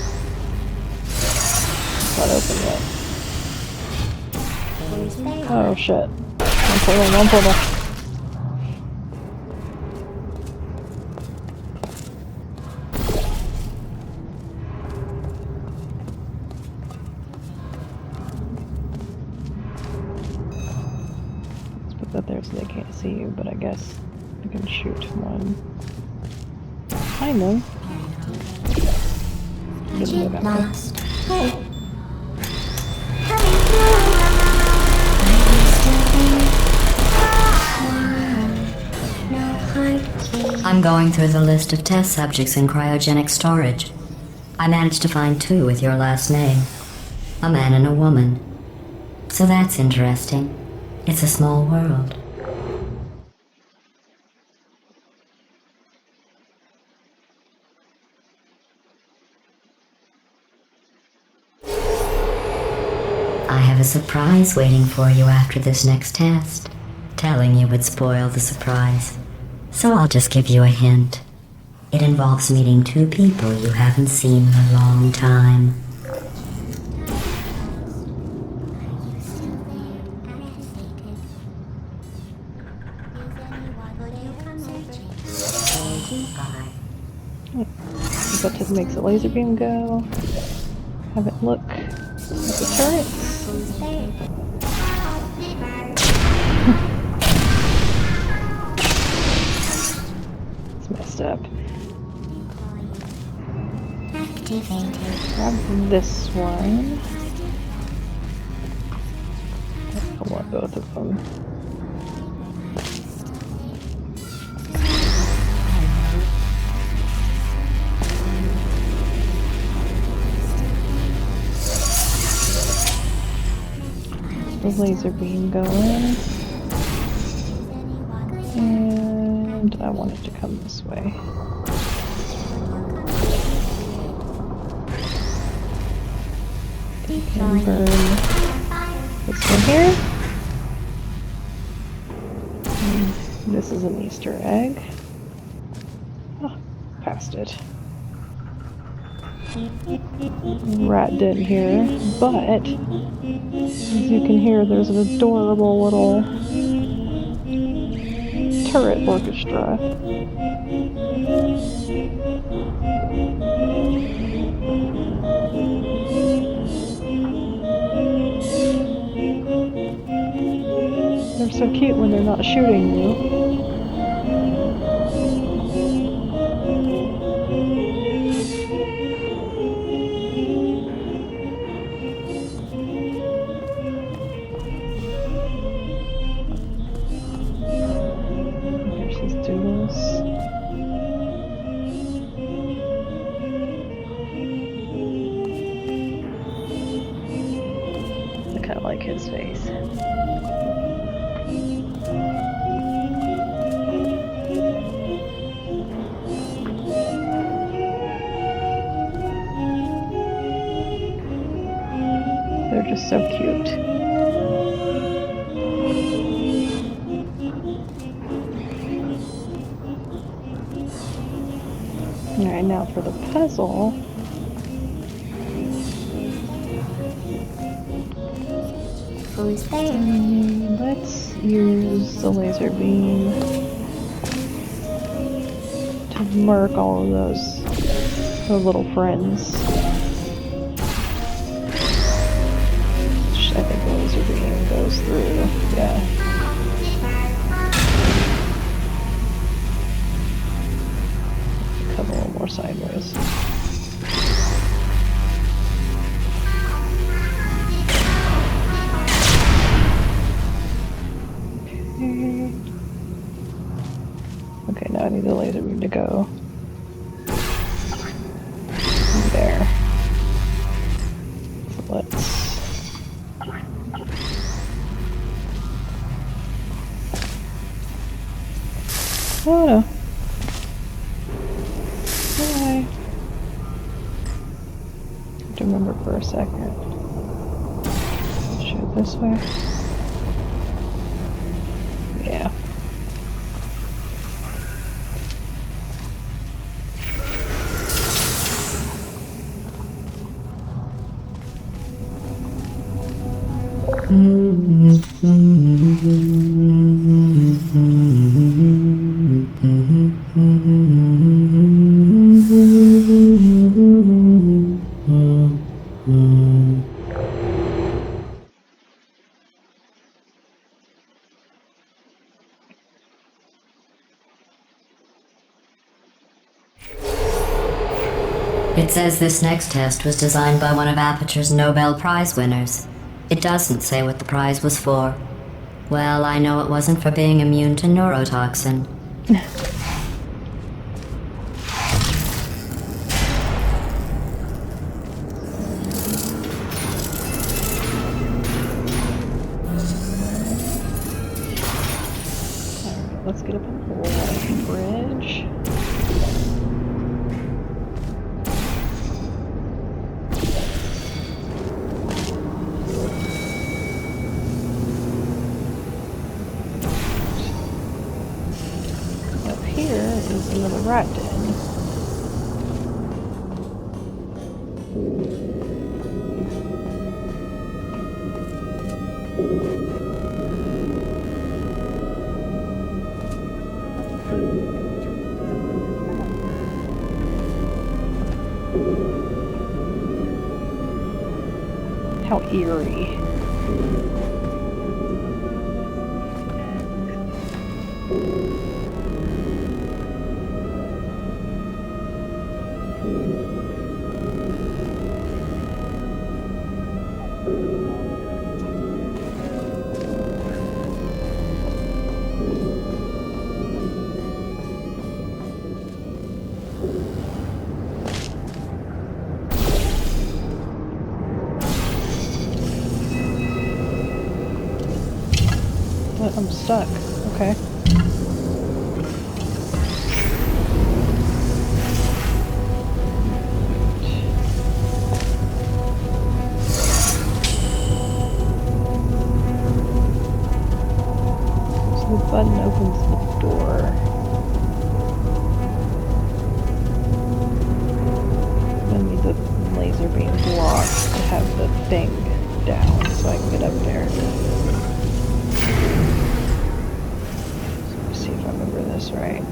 it's not open yet. Oh shit. One portal, one portal. Up there so they can't see you, but I guess I can shoot one. I know. Get lost. Hey. I'm going through the list of test subjects in cryogenic storage. I managed to find 2 with your last name. A man and a woman. So that's interesting. It's a small world. I have a surprise waiting for you after this next test. Telling you would spoil the surprise. So I'll just give you a hint. It involves meeting 2 people you haven't seen in a long time. Go to the makes the laser beam go. Have it look at the turret. It's messed up. Grab this one. I want both of them. the laser beam going. And I want it to come this way. You can burn this one here. And this is an Easter egg. Oh, passed it. Rat den here, but as you can hear, there's an adorable little turret orchestra. They're so cute when they're not shooting you. Let's just do this. I kind of like his face. They're just so cute. Alright, now for the puzzle. Who's there? Let's use the laser beam to mark all of those the little friends. I think the laser beam goes through, yeah. Come a little more sideways. Okay, now I need the laser beam to go there. So let's oh no. Why? I have to remember for a second. Shoot this way. Yeah. It says this next test was designed by one of Aperture's Nobel Prize winners. It doesn't say what the prize was for. Well, I know it wasn't for being immune to neurotoxin. Alright, let's get up on the bridge. Here is another rat den. How eerie. I'm stuck. Okay. So the button opens the door. Then need the laser beam blocked to have the thing down so I can get up there. So let me see if I remember this right.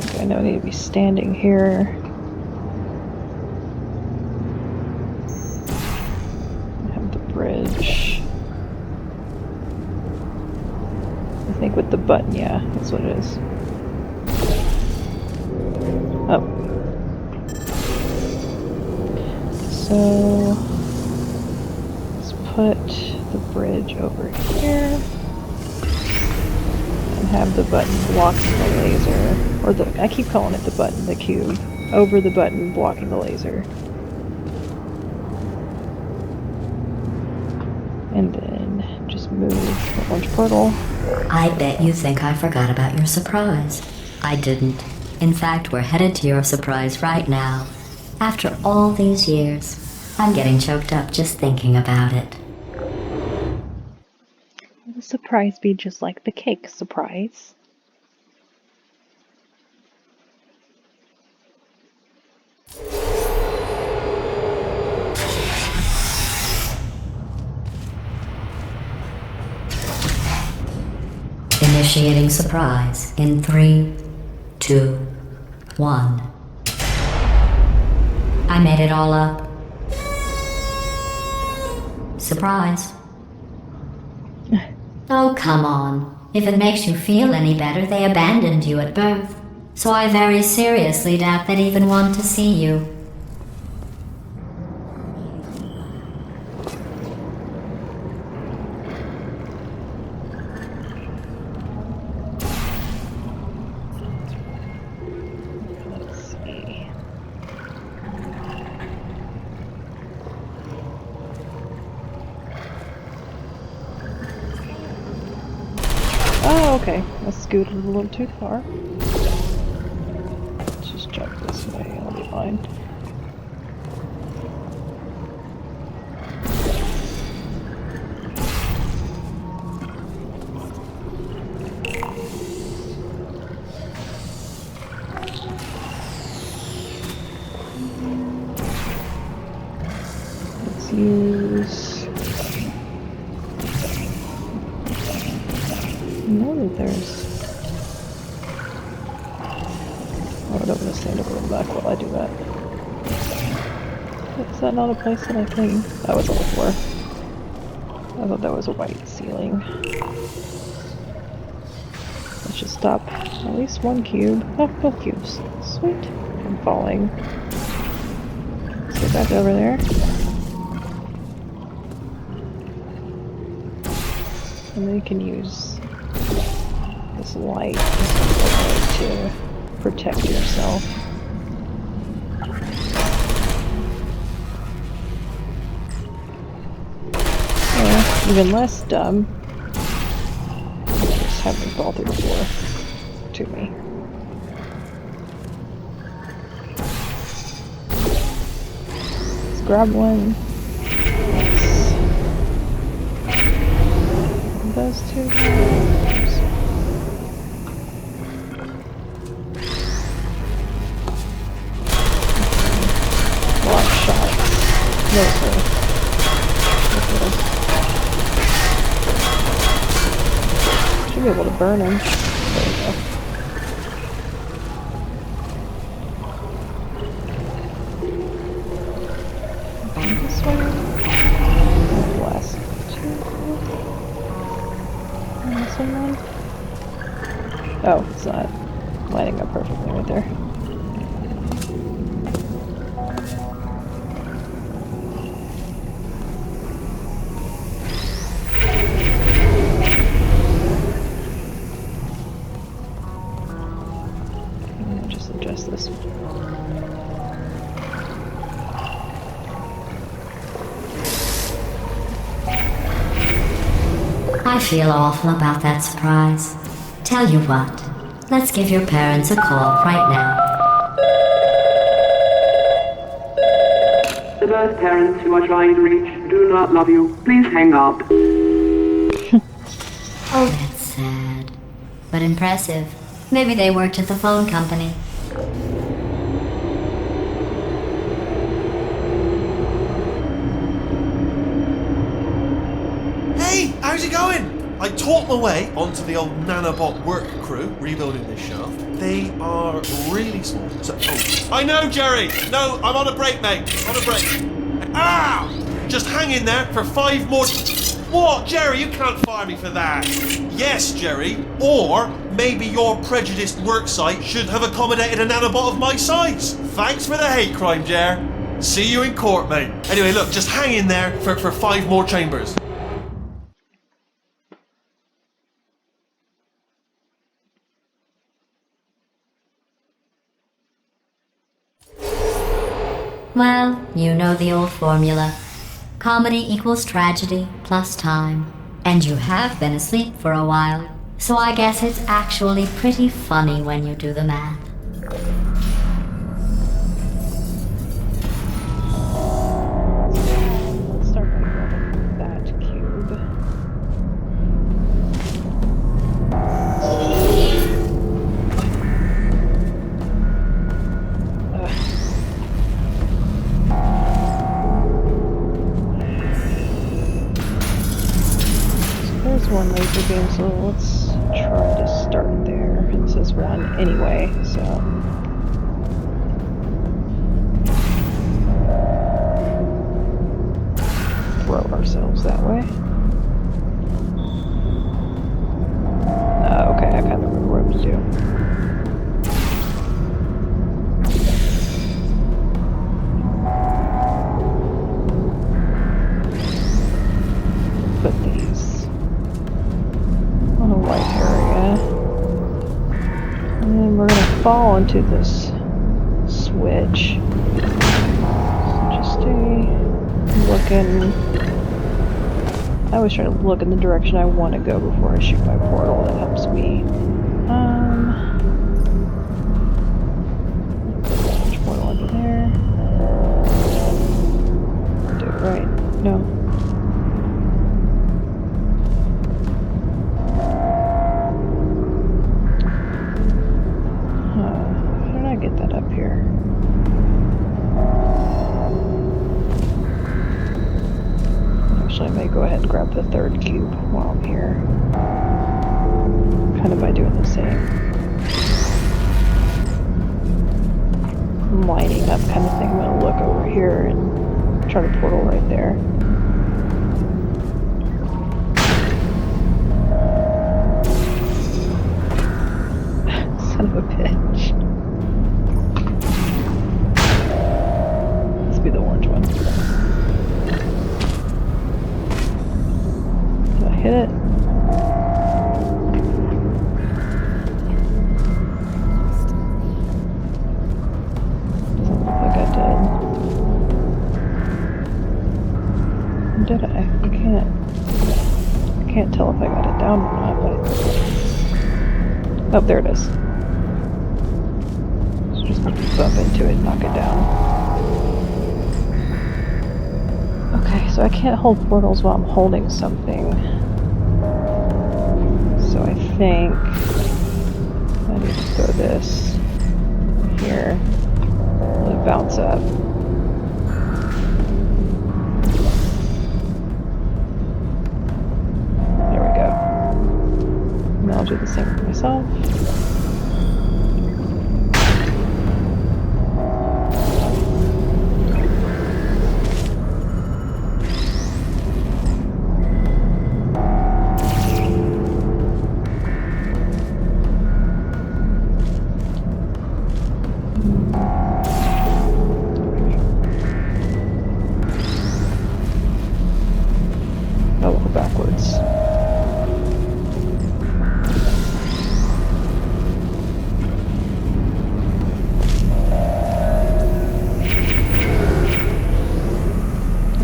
Okay, I know I need to be standing here. I have the bridge. I think with the button, yeah, that's what it is. Oh. So, let's put the bridge over here and have the button blocking the laser. Or I keep calling it the button, the cube. Over the button blocking the laser. And then just move the orange portal. I bet you think I forgot about your surprise. I didn't. In fact, we're headed to your surprise right now. After all these years, I'm getting choked up just thinking about it. Will the surprise be just like the cake surprise? Initiating surprise in 3, 2, 1. I made it all up. Surprise. Oh, come on. If it makes you feel any better, they abandoned you at birth. So I very seriously doubt they'd even want to see you. Let's see. Oh, okay. I scooted a little too far. Let's just jump this way. I'll be fine. Let's use... I know that there's... Oh, I don't want to stand over the back while I do that. Is that not a place that I cleaned? That was on the floor. I thought that was a white ceiling. Let's just stop. At least one cube. Oh, both cubes. Sweet. I'm falling. Let's get back over there. And then you can use this light to protect yourself. Or, even less dumb, just have me fall through the floor to me. Let's grab one. Those two guys. Block shots. Mostly. Should be able to burn him. There we go. This way. Blast. Someone? Oh, it's not lining up perfectly right there. Just adjust this. I feel awful about that surprise. Tell you what, let's give your parents a call right now. The birth parents you are trying to reach do not love you. Please hang up. Oh, that's sad. But impressive. Maybe they worked at the phone company. Hey, how's it going? I taught my way onto the old nanobot work crew rebuilding this shaft. They are really small. So, I know, Jerry. No, I'm on a break, mate. On a break. Ah! Just hang in there for 5 more. What, Jerry? You can't fire me for that. Yes, Jerry. Or maybe your prejudiced work site should have accommodated a nanobot of my size. Thanks for the hate crime, Jer. See you in court, mate. Anyway, look, just hang in there for 5 more chambers. Well, you know the old formula. Comedy equals tragedy plus time. And you have been asleep for a while, so I guess it's actually pretty funny when you do the math. Let's start by grabbing that cube. There's one laser beam, so let's try to start there. This is one anyway, so. Throw ourselves that way. Okay, I kind of remember what to do. Put these on a white area, and then we're gonna fall into this switch. So just stay looking. I always try to look in the direction I want to go before I shoot my portal. That helps me. Switch portal over there. Do it right. No. How did I get that up here? Actually, I may go ahead and grab the third cube while I'm here. Kind of by doing the same lining up kind of thing. I'm going to look over here and try to portal right there. Son of a bitch. Must be the orange one. Did I hit it? Doesn't look like I did. Did I? I can't tell if I got it down or not, but... Oh, there it is. So just bump into it and knock it down. Okay, so I can't hold portals while I'm holding something. So I think I need to throw this here. Let it bounce up. There we go. And I'll do the same for myself. Oh, we're backwards.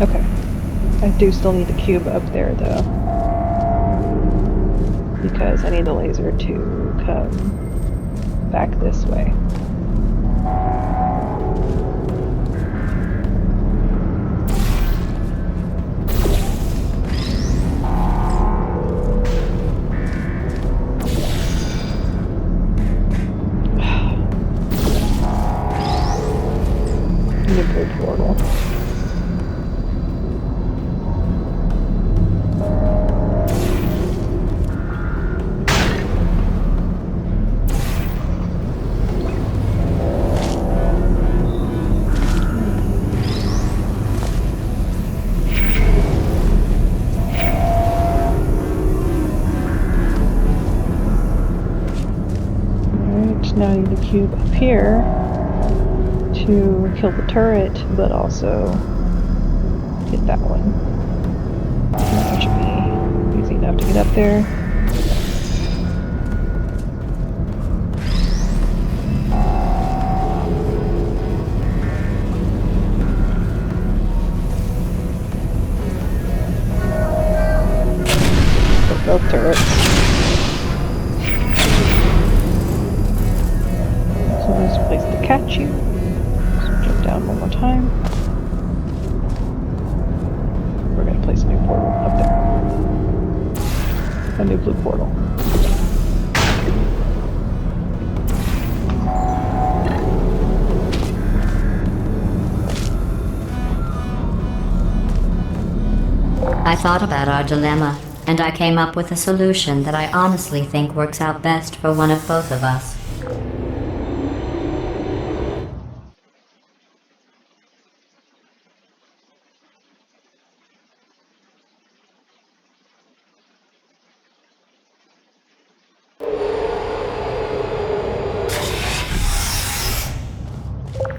Okay. I do still need the cube up there, though. because I need the laser to come back this way. Nuclear portal. Now I need the cube up here to kill the turret, but also get that one. That should be easy enough to get up there. Both turrets. So there's a place to catch you. So jump down one more time. We're going to place a new portal up there. A new blue portal. I thought about our dilemma, and I came up with a solution that I honestly think works out best for one of both of us.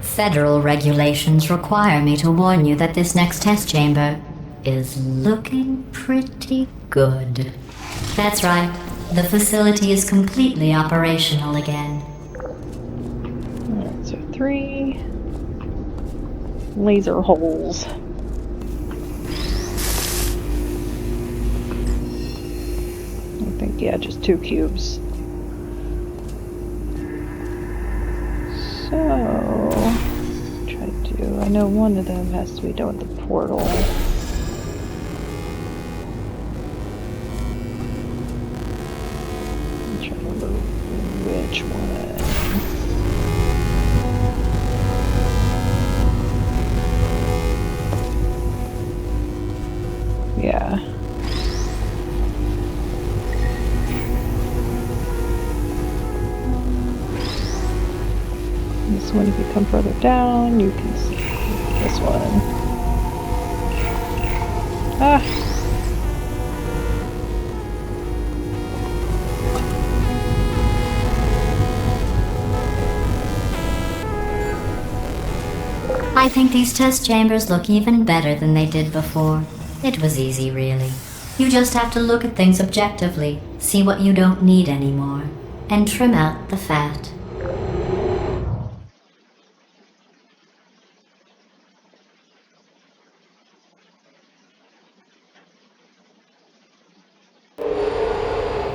Federal regulations require me to warn you that this next test chamber is looking pretty good. That's right. The facility is completely operational again. Alright, so 3 laser holes. I think, yeah, just 2 cubes. So, try to. I know one of them has to be done with the portal. I'm trying to remember which one. Yeah. This one, if you come further down, you can see this one. Ah! I think these test chambers look even better than they did before. It was easy, really. You just have to look at things objectively, see what you don't need anymore, and trim out the fat.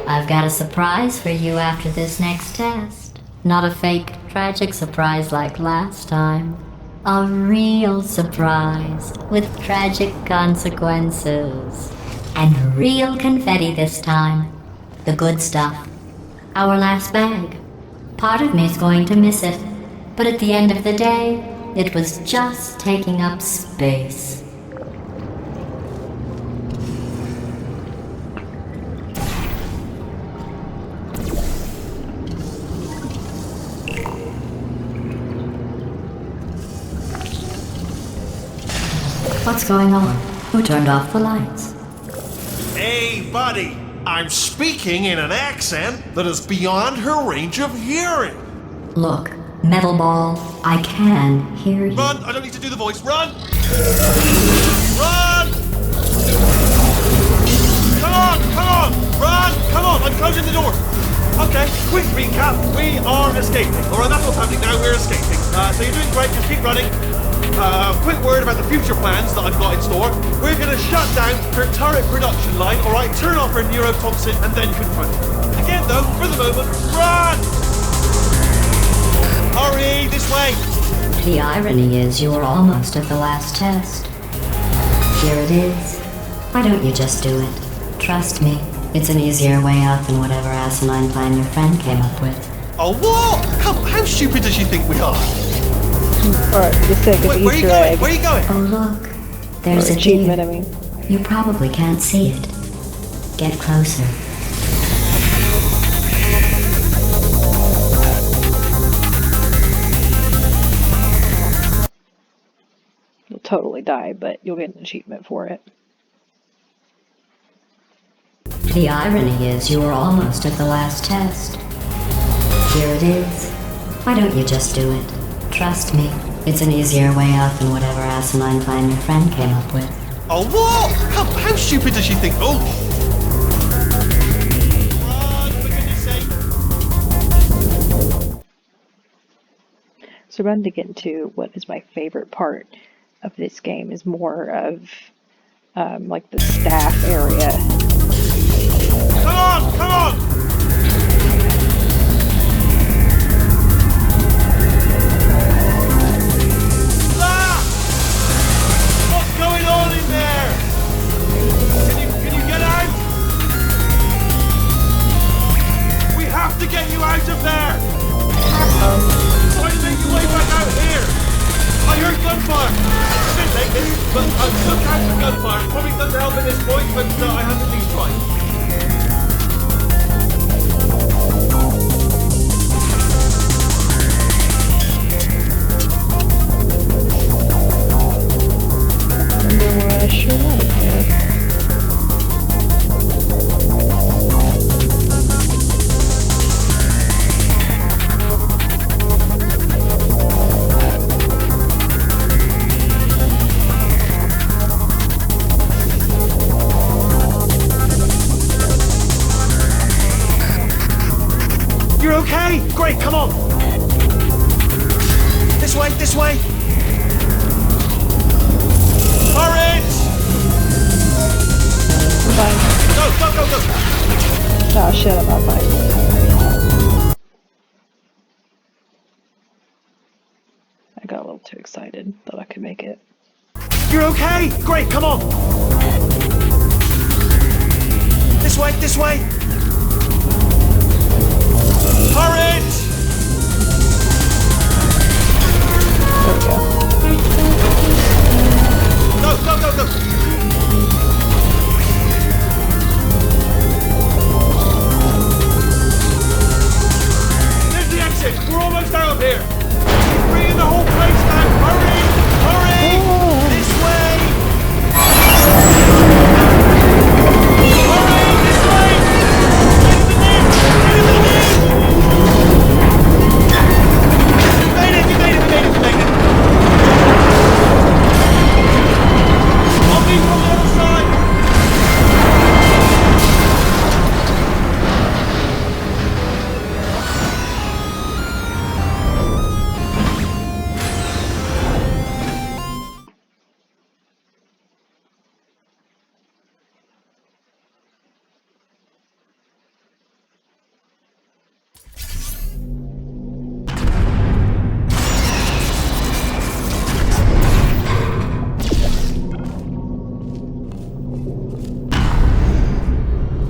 I've got a surprise for you after this next test. Not a fake, tragic surprise like last time. A real surprise with tragic consequences. And real confetti this time. The good stuff. Our last bag. Part of me's going to miss it, but at the end of the day, it was just taking up space. What's going on? Who turned off the lights? Hey, buddy! I'm speaking in an accent that is beyond her range of hearing. Look, Metal Ball, I can hear you. Run! I don't need to do the voice. Run! Run! Come on! Come on! Run! Come on! I'm closing the door. Okay, quick recap. We are escaping. Alright, that's what's happening now. We're escaping. So you're doing great. Just keep running. Quick word about the future plans that I've got in store. We're going to shut down her turret production line, alright? Turn off her neurotoxin and then confront her. Again, though, for the moment, run! Hurry, this way! The irony is you were almost at the last test. Here it is. Why don't you just do it? Trust me, it's an easier way out than whatever asinine plan your friend came up with. Oh, what? Come, how stupid does she think we are? Alright, for the sake of Wait, where are you Easter going? egg. Where are you going? Oh look, there's Or a achievement, deer. I mean. You probably can't see it. Get closer. You'll totally die, but you'll get an achievement for it. The irony is you were almost at the last test. Here it is. Why don't you just do it? Trust me, it's an easier way out than whatever asinine plan your friend came up with. Oh, what? Come, how stupid does she think? Oh! Run, for goodness sake! So we're going to get into what is my favorite part of this game is more of like the staff area. Come on, come on! What's going on in there? Can you get out? We have to get you out of there! Try to make your way back out here! I heard gunfire! A bit late this, but look out for gunfire. Probably doesn't help at this point, but I have at least tried. You're okay? Great, come on! This way, this way! Hurry! Fine. Go, go, go, go! Oh shit, I'm not fine. I got a little too excited. Thought I could make it. You're okay? Great, come on! This way, this way! Hurry! There we go. Go, go, go, go! There's the exit! We're almost out of here! She's bringing the whole place down! Hurry! Hurry! This way! Hurry! This way! Get in the net! Get in the net! You made it! You made it! You made it! You made it! I'll be from the other side!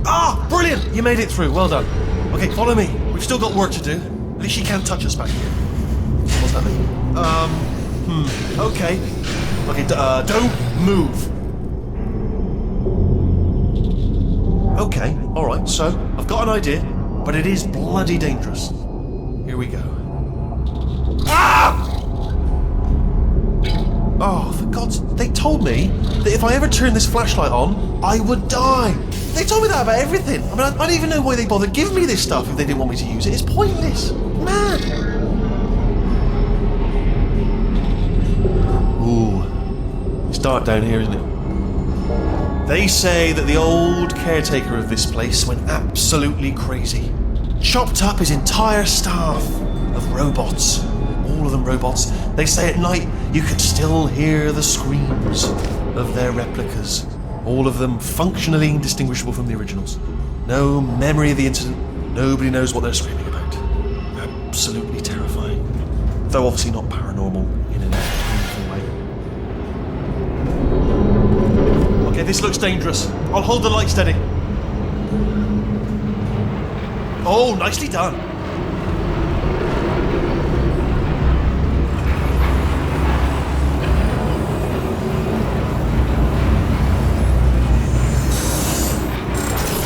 Ah! Brilliant! You made it through. Well done. Okay, follow me. We've still got work to do. At least she can't touch us back here. What's that mean? Okay. Okay, don't move. Okay, alright, so I've got an idea, but it is bloody dangerous. Here we go. Ah! Oh, for God's... They told me that if I ever turned this flashlight on, I would die. They told me that about everything. I mean, I don't even know why they bothered giving me this stuff if they didn't want me to use it. It's pointless. Man. Ooh. It's dark down here, isn't it? They say that the old caretaker of this place went absolutely crazy. Chopped up his entire staff of robots, all all of them robots. They say at night you can still hear the screams of their replicas. All of them functionally indistinguishable from the originals. No memory of the incident. Nobody knows what they're screaming about. Absolutely terrifying. Though obviously not paranormal in an meaningful way. Okay, this looks dangerous. I'll hold the light steady. Oh, nicely done.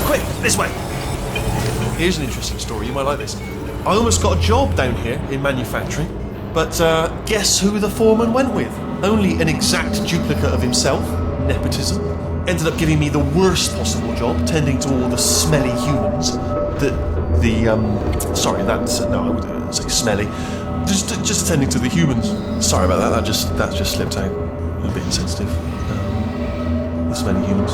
Quick, this way. Here's an interesting story, you might like this. I almost got a job down here in manufacturing, but guess who the foreman went with? Only an exact duplicate of himself, nepotism. Ended up giving me the worst possible job, tending to all the smelly humans. Sorry, that's, no, I wouldn't say smelly. Just attending to the humans. Sorry about that, that just slipped out. A bit insensitive. The smelly humans.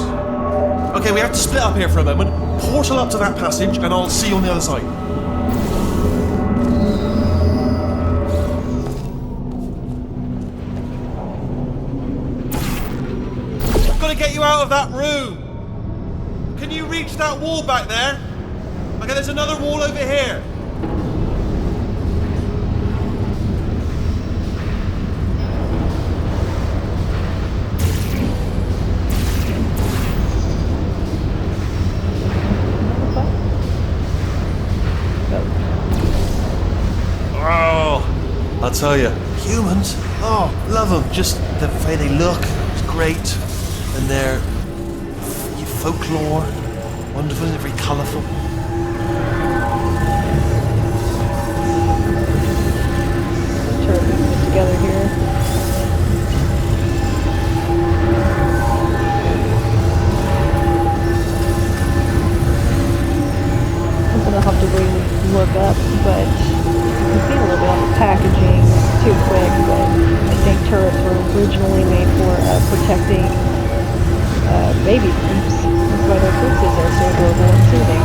Okay, we have to split up here for a moment. Portal up to that passage, and I'll see you on the other side. I've got to get you out of that room. Can you reach that wall back there? Okay, there's another wall over here. I'll tell you, humans, oh, love them. Just the way they look, it's great. And their folklore, wonderful, they're very colourful. Turtles together here. Something I'll have to really look up, but you see a little bit on the packaging too quick, but I think turrets were originally made for protecting baby poops. That's why their poops are so adorable and soothing.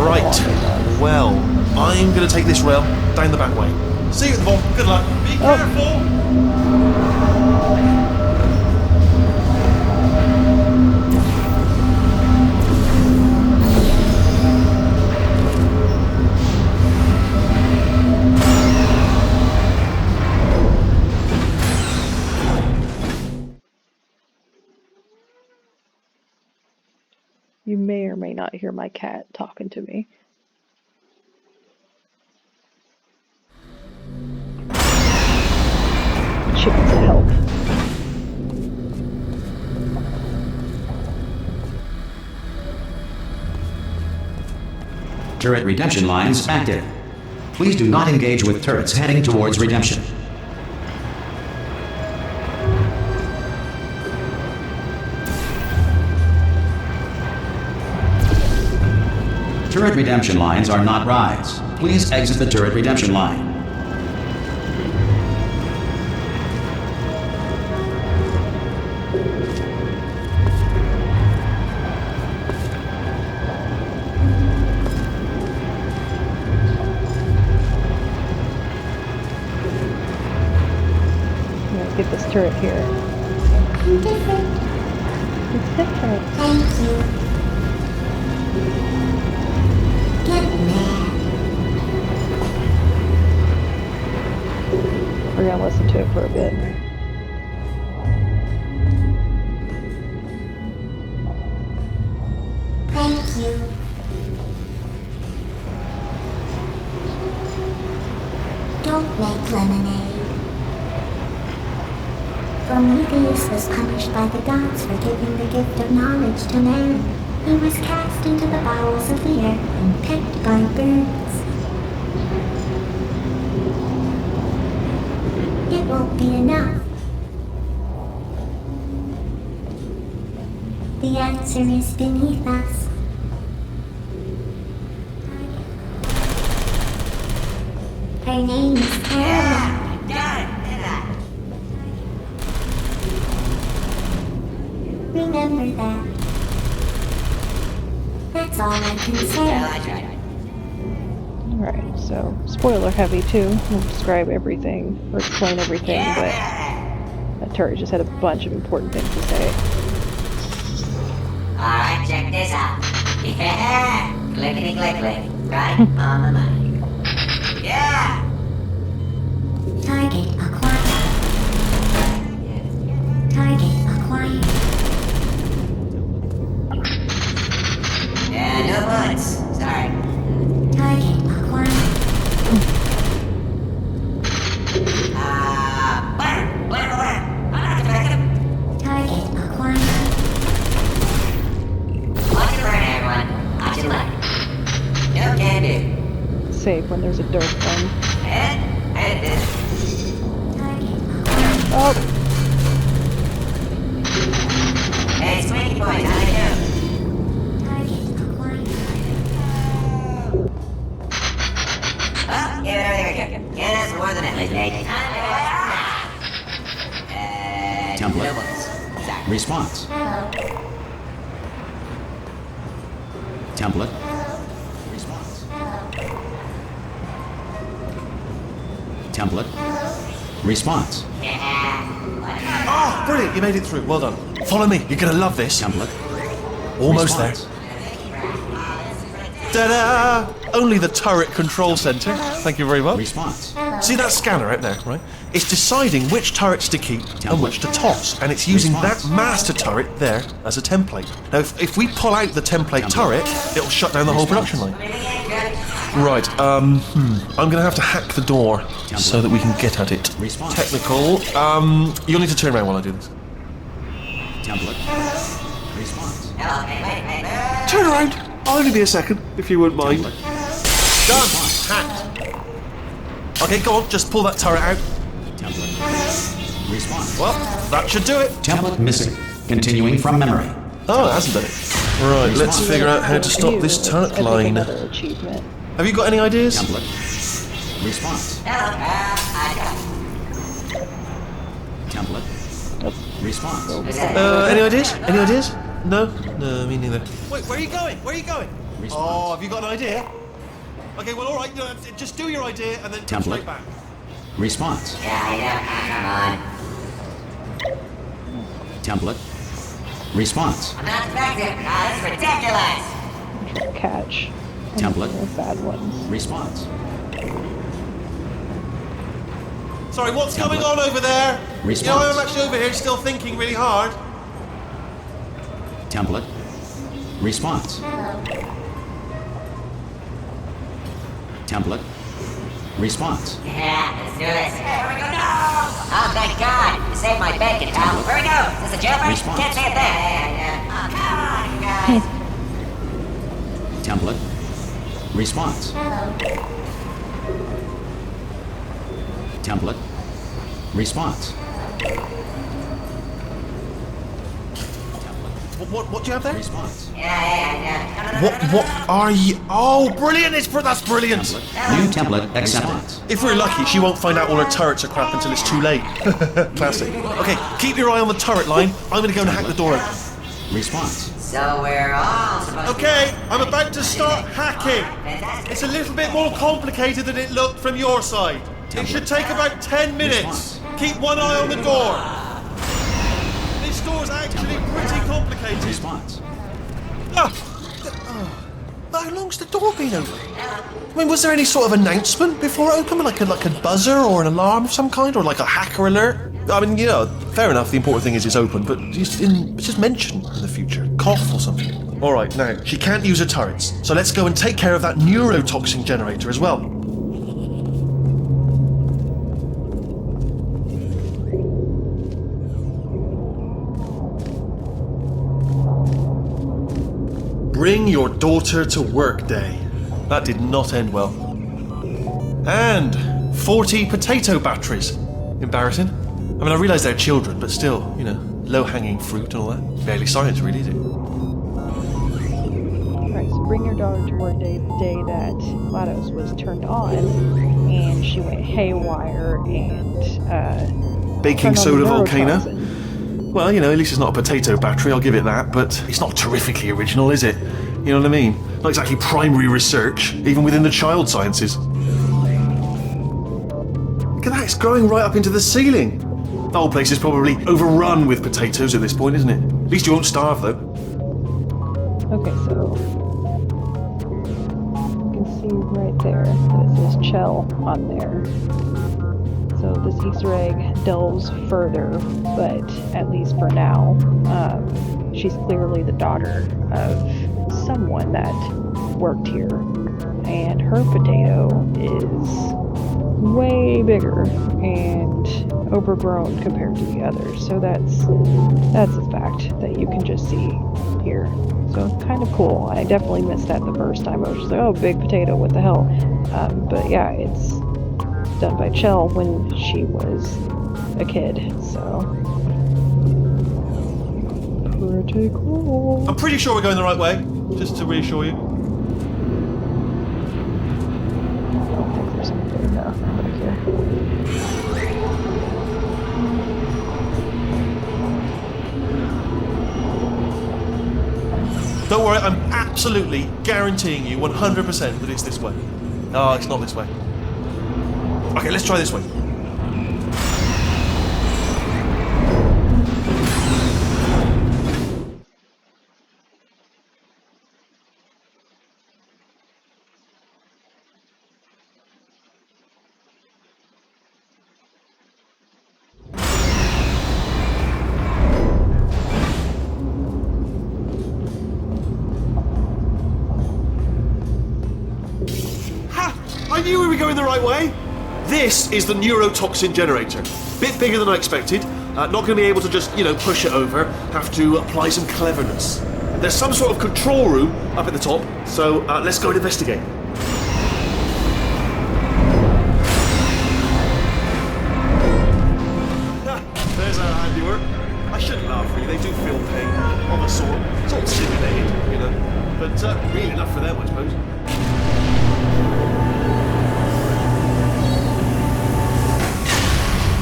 Right, well, I'm going to take this rail down the back way. See you at the bottom, good luck. Be careful! You may or may not hear my cat talking to me. Chicken to help. Turret redemption lines active. Please do not engage with turrets heading towards redemption. Turret redemption lines are not rides. Please exit the turret redemption line. Get this turret here. I'm different. It's different. Thank you. Get mad. We're gonna listen to it for a bit. Thank you. Don't make lemonade. Prometheus was punished by the gods for giving the gift of knowledge to man. He was cast into the bowels of the earth and pecked by birds. It won't be enough. The answer is beneath us. Her name is Caroline. Remember that. That's all I can say. Alright, so spoiler heavy too. We'll describe everything, or explain everything, but that turret just had a bunch of important things to say. Alright, check this out. Yeah! Clickety click click. Right on the money. Yeah! Target acquired. Target acquired. Yeah, no bullets. Sorry. Target acquired. Blur. I'm not the backup. Target acquired. Watch it burn, everyone. Watch it light. No can do. Save when there's a dirt one. And this. Target acquired. Oh! Hey, Swinky boys, how they do? Target acquired. Oh, give it everything we can. Yeah, that's more than it. Template. No bullets. Sorry. Response. Hello. Template. Hello. Response. Hello. Template. Hello. Response. Oh, brilliant, you made it through. Well done. Follow me, you're gonna love this. Template. Almost Response. there. Ta-da! Only the turret control center. Thank you very much. Response. See that scanner out there, right? It's deciding which turrets to keep and which to toss, and it's using that master turret there as a template. Now, if we pull out the template turret, it'll shut down the whole production line. Right, I'm gonna have to hack the door so that we can get at it. Response. Technical, you'll need to turn around while I do this. Template. Response. Hello, wait. Turn around! I'll only be a second, if you wouldn't mind. Template. Done! Hacked! Okay, go on, just pull that turret out. Template. Response. Well, that should do it. Template missing. Continuing from memory. Oh, it hasn't done it. Right, let's figure out how to stop this turret line. Another achievement. Have you got any ideas? Template. Response. Hello, I got Template. Nope. Response. Any ideas? Any ideas? No? No, me neither. Wait, where are you going? Where are you going? Response. Oh, have you got an idea? Okay, well, alright, just do your idea and then come Template. straight back. Response. Yeah, come on. Template. Response. I'm not effective. This is ridiculous. Catch. Template. The bad ones. Response. Sorry, what's Template. going on over there? Response. You know, I'm actually over here still thinking really hard. Template. Response. Template. Response. Yeah, let's do this. Here we go. No! Oh, thank God. You saved my bacon, pal. Where we go? Is this a jailbreak? Response. Can't say a thing. Oh, come on, you guys. Template. Response. Template. Response. What do you have there? Response. Yeah. What are you? Oh, brilliant! That's brilliant! Template. New template accepted. If we're lucky, she won't find out all her turrets are crap until it's too late. Classic. Okay, keep your eye on the turret line. I'm gonna go and hack the door open. Response. So we're all supposed to... Okay, I'm about to start hacking. Fantastic. It's a little bit more complicated than it looked from your side. It should take about 10 minutes. Keep one eye on the door. This door's actually pretty complicated. Response. How long's the door been open? I mean, was there any sort of announcement before it opened? Like a buzzer or an alarm of some kind? Or like a hacker alert? I mean, you know, fair enough, the important thing is it's open, but just mention in the future. Cough or something. Alright, now, she can't use her turrets, so let's go and take care of that neurotoxin generator as well. Bring your daughter to work day. That did not end well. And 40 potato batteries. Embarrassing. I mean, I realise they're children, but still, you know, low-hanging fruit and all that. Barely science, really, is it? Alright, so bring your daughter to work day, the day that GLaDOS was turned on, and she went haywire and, Baking turned on soda the volcano. neurotoxin. Well, you know, at least it's not a potato battery, I'll give it that, but it's not terrifically original, is it? You know what I mean? Not exactly primary research, even within the child sciences. Look at that, it's growing right up into the ceiling. The whole place is probably overrun with potatoes at this point, isn't it? At least you won't starve, though. Okay, so you can see right there that it says Chell on there. So this Easter egg delves further, but at least for now, she's clearly the daughter of someone that worked here, and her potato is way bigger and overgrown compared to the others. So that's a fact that you can just see here. So it's kind of cool. I definitely missed that the first time. I was just like, oh, big potato, what the hell? But yeah, it's done by Chell when she was a kid, so pretty cool. I'm pretty sure we're going the right way, just to reassure you. I don't think there's anything back here. Don't worry, I'm absolutely guaranteeing you 100% that it's this way. No, it's not this way. Okay, let's try this way. I knew we were going the right way. This is the neurotoxin generator. Bit bigger than I expected. Not going to be able to just, push it over. Have to apply some cleverness. There's some sort of control room up at the top, so let's go and investigate. There's our handiwork. I shouldn't laugh, really. They do feel pain of a sort. It's all simulated, but really enough for them, I suppose.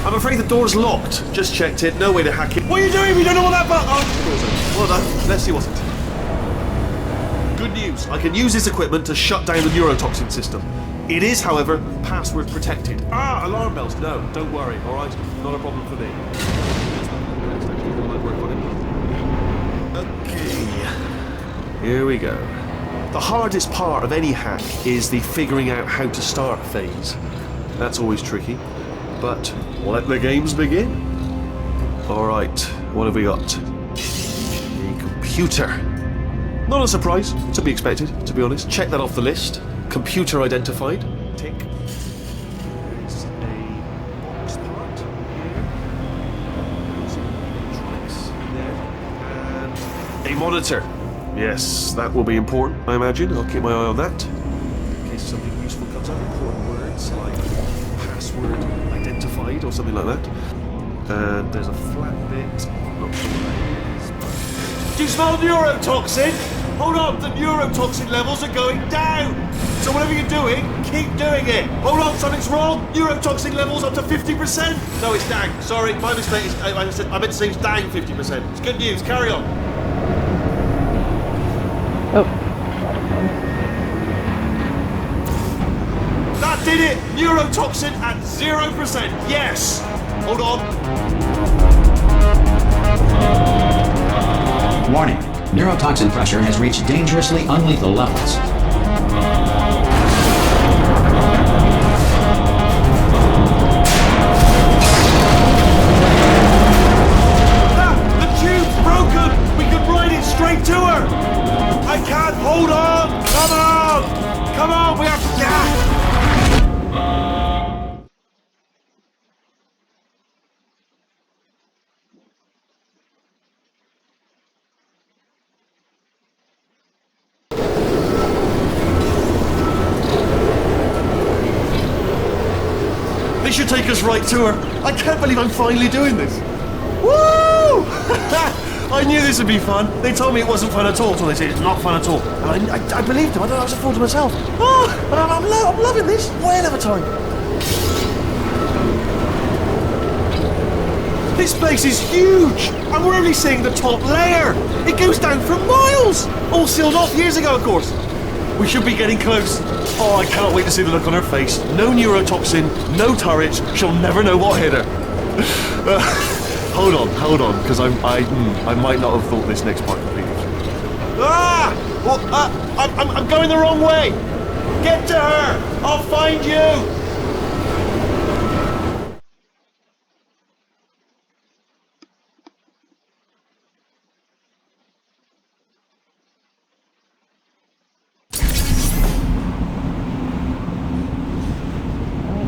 I'm afraid the door's locked. Just checked it. No way to hack it. What are you doing? We don't know what that button... Oh, well done. Let's see what's it. Good news. I can use this equipment to shut down the neurotoxin system. It is, however, password protected. Alarm bells. No, don't worry. All right? Not a problem for me. Okay. Here we go. The hardest part of any hack is the figuring out how to start phase. That's always tricky. But let the games begin. Alright, what have we got? A computer. Not a surprise, to be expected, to be honest. Check that off the list. Computer identified. Tick. There's a box part here. Some electronics in there. And a monitor. Yes, that will be important, I imagine. I'll keep my eye on that. In case something useful comes up. Important words like password identified or something like that. And there's a flat bit. Not sure what that is, but... Do you smell neurotoxin? Hold on, the neurotoxin levels are going down. So whatever you're doing, keep doing it. Hold on, something's wrong. Neurotoxin levels up to 50%. No, it's down. Sorry, my mistake. I meant to say it's down 50%. It's good news. Carry on. Oh. That did it! Neurotoxin at 0%. Yes! Hold on. Warning. Neurotoxin pressure has reached dangerously unlethal levels. The tube's broken! We could ride it straight to her! I can't! Hold on! Come on! Come on! We have to... This should take us right to her. I can't believe I'm finally doing this. Woo! I knew this would be fun. They told me it wasn't fun at all, so they said it's not fun at all. And I believed them. I don't know, I was a fool to myself. Oh, I'm loving this. Whale of a time. This place is huge, and we're only seeing the top layer. It goes down for miles. All sealed off years ago, of course. We should be getting close. Oh, I cannot wait to see the look on her face. No neurotoxin, no turrets. She'll never know what hit her. Hold on, because I might not have thought this next part completely through. Ah! Well, I'm going the wrong way. Get to her. I'll find you.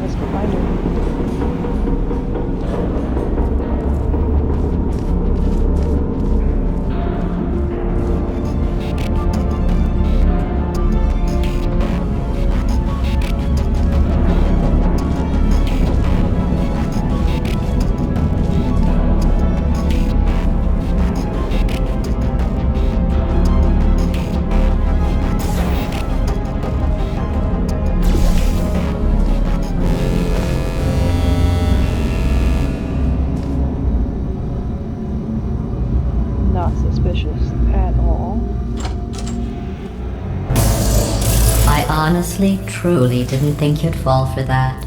Let's go find her. Not suspicious at all. I honestly, truly didn't think you'd fall for that.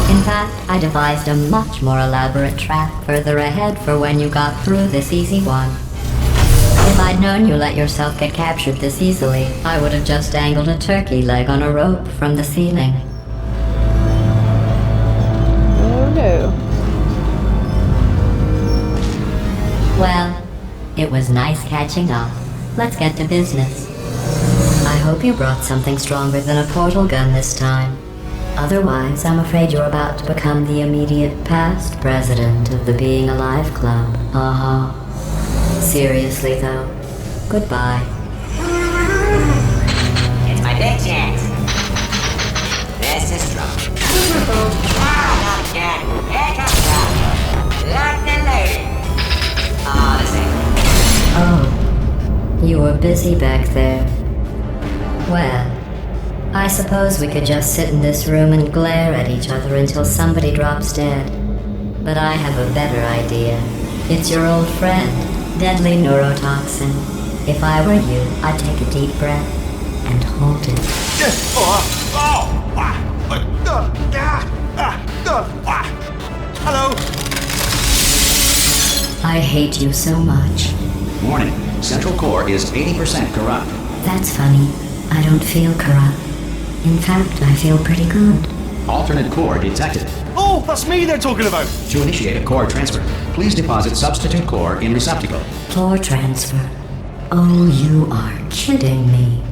In fact, I devised a much more elaborate trap further ahead for when you got through this easy one. If I'd known you let yourself get captured this easily, I would have just dangled a turkey leg on a rope from the ceiling. Oh no. Well, it was nice catching up. Let's get to business. I hope you brought something stronger than a portal gun this time. Otherwise, I'm afraid you're about to become the immediate past president of the Being Alive Club. Seriously though, goodbye. It's my big chance. This is strong. Not again. Here comes trouble. Locked and loaded. Oh, this ain't. Oh, you were busy back there. Well, I suppose we could just sit in this room and glare at each other until somebody drops dead. But I have a better idea. It's your old friend, deadly neurotoxin. If I were you, I'd take a deep breath and hold it. Hello. I hate you so much. Warning. Central core is 80% corrupt. That's funny. I don't feel corrupt. In fact, I feel pretty good. Alternate core detected. Oh, that's me they're talking about. To initiate a core transfer, please deposit substitute core in receptacle. Core transfer. Oh, you are kidding me.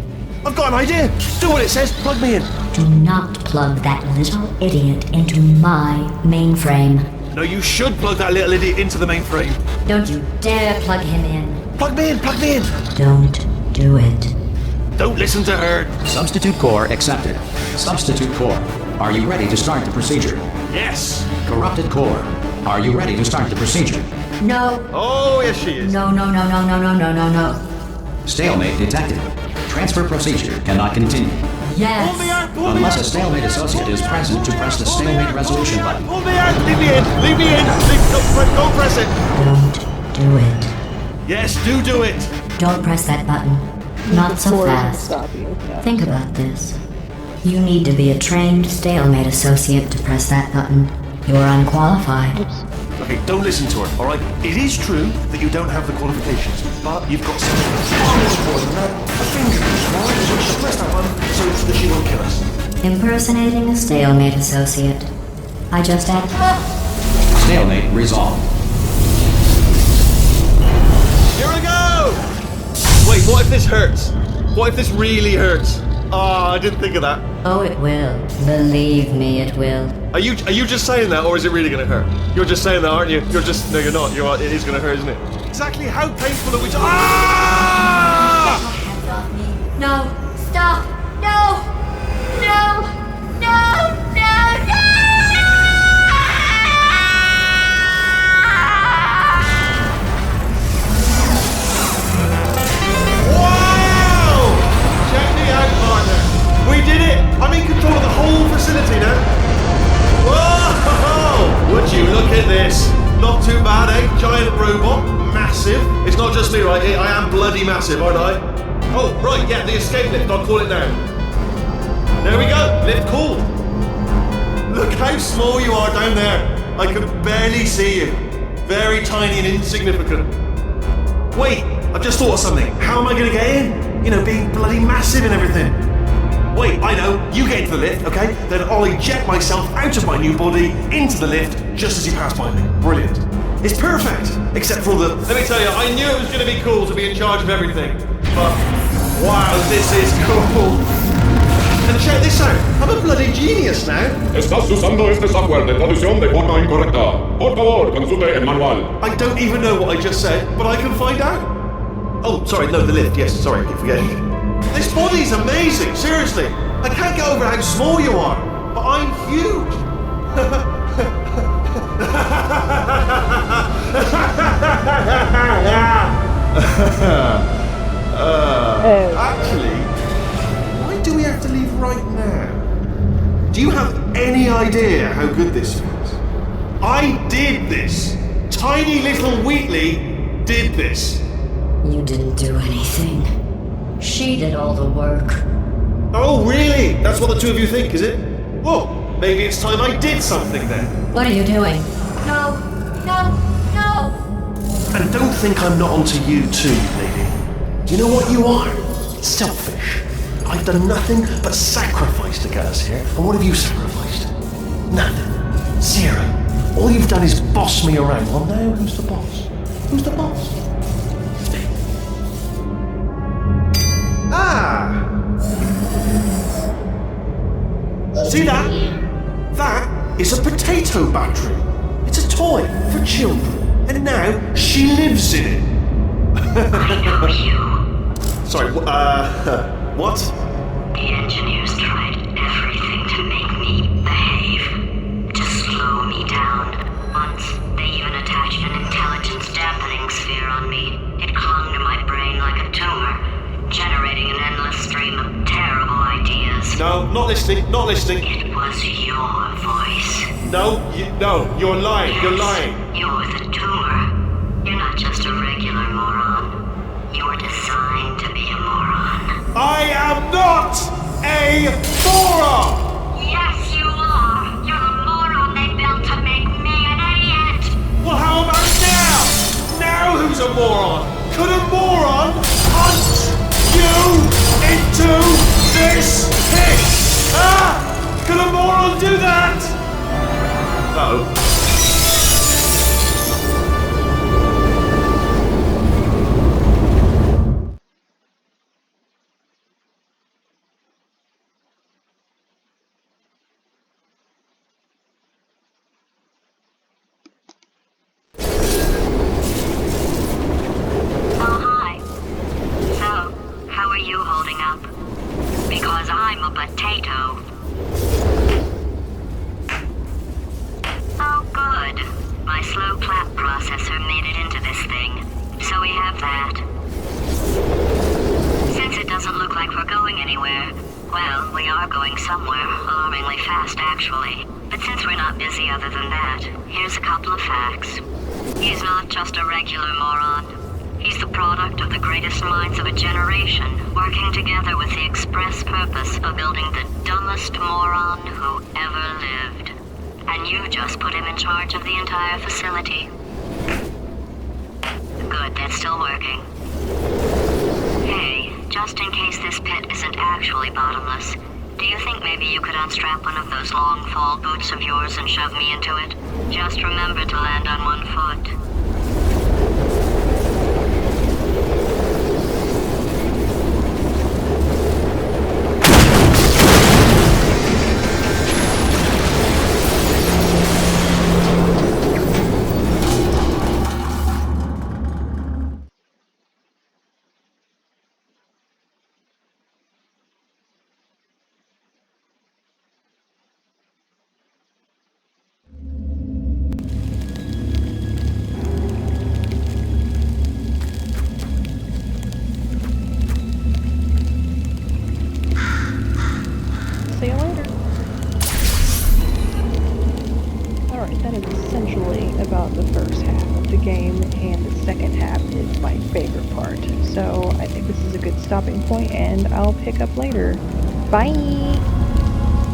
I've got an idea. Do what it says. Plug me in. Do not plug that little idiot into my mainframe. No, you should plug that little idiot into the mainframe. Don't you dare plug him in. Plug me in. Plug me in. Don't do it. Don't listen to her. Substitute core accepted. Substitute core. Are you ready to start the procedure? Yes. Corrupted core. Are you ready to start the procedure? No. Oh, yes, she is. No. Stalemate detected. Transfer procedure cannot continue. Yes. Pull me out. Pull me Unless out. a stalemate associate is present to press the stalemate resolution button. Pull me out. Leave me in. Leave me in. Don't press it. Don't do it. Yes, do it. Don't press that button. Not so Core doesn't fast. stop you. Yeah. Think about this. You need to be a trained stalemate associate to press that button. You're unqualified. Okay, don't listen to her, alright? It is true that you don't have the qualifications, but you've got something. A finger, right? So just press that button so that she won't kill us. Impersonating a stalemate associate. I just had... Stalemate resolved. Here we go! Wait, what if this hurts? What if this really hurts? Oh, I didn't think of that. Oh, it will. Believe me, it will. Are you just saying that, or is it really gonna hurt? You're just saying that, aren't you? No, you're not. It is gonna hurt, isn't it? Exactly how painful are we? Ah! No! Stop! No! No! No! No! No! Wow! Check me out, partner. We did it! I'm in control of the whole facility now. Whoa! Would you look at this? am bloody massive, aren't I? Oh, right, yeah, the escape lift, I'll call it now. There we go, lift called. Look how small you are down there. I can barely see you. Very tiny and insignificant. Wait, I've just thought of something. How am I gonna get in? You know, being bloody massive and everything. Wait, I know. You get into the lift, okay? Then I'll eject myself out of my new body into the lift just as you pass by me. Brilliant. It's perfect, except for all the... Let me tell you, I knew it was going to be cool to be in charge of everything. But, wow, this is cool. And check this out. I'm a bloody genius now. Estás usando este software de traducción de forma incorrecta. Por favor, consulte el manual. I don't even know what I just said, but I can find out. Oh, sorry, no, the lift. Yes, sorry, I keep forgetting. This body's amazing, seriously. I can't get over how small you are, but I'm huge. Actually, why do we have to leave right now? Do you have any idea how good this feels? I did this. Tiny little Wheatley did this. You didn't do anything. She did all the work. Oh, really? That's what the two of you think, is it? Well, maybe it's time I did something then. What are you doing? No, no, no! And don't think I'm not onto you too, lady. Do you know what you are? Selfish. I've done nothing but sacrifice to get us here. And what have you sacrificed? Nothing. Zero. All you've done is boss me around. Well, now who's the boss? Who's the boss? It's me. Ah! See that? That is a potato battery. It's a toy for children. And now she lives in it. I know you. Sorry, what? The engineers tried everything to make me behave, to slow me down. Once, they even attached an intelligence dampening sphere on me. It clung to my brain like a tumor, generating an endless stream of terrible ideas. No, not listening, not listening. It was your voice. No, you're lying, Yes, you're lying. You're the tumor. You're not just a regular moron. You're designed to be a moron. I am not a moron! Yes, you are. You're the moron they built to make me an idiot. Well, how about now? Now who's a moron? Could a moron punch you into this pit? Ah! Could a moron do that? No. Potato. Oh, good. My slow clap processor made it into this thing. So we have that. Since it doesn't look like we're going anywhere, well, we are going somewhere, alarmingly fast actually. But since we're not busy other than that, here's a couple of facts. He's not just a regular moron. He's the product of the greatest minds of a generation, working together with the express purpose of building the dumbest moron who ever lived. And you just put him in charge of the entire facility. Good, that's still working. Hey, just in case this pit isn't actually bottomless, do you think maybe you could unstrap one of those long fall boots of yours and shove me into it? Just remember to land on one foot. so I think this is a good stopping point, and I'll pick up later. Bye!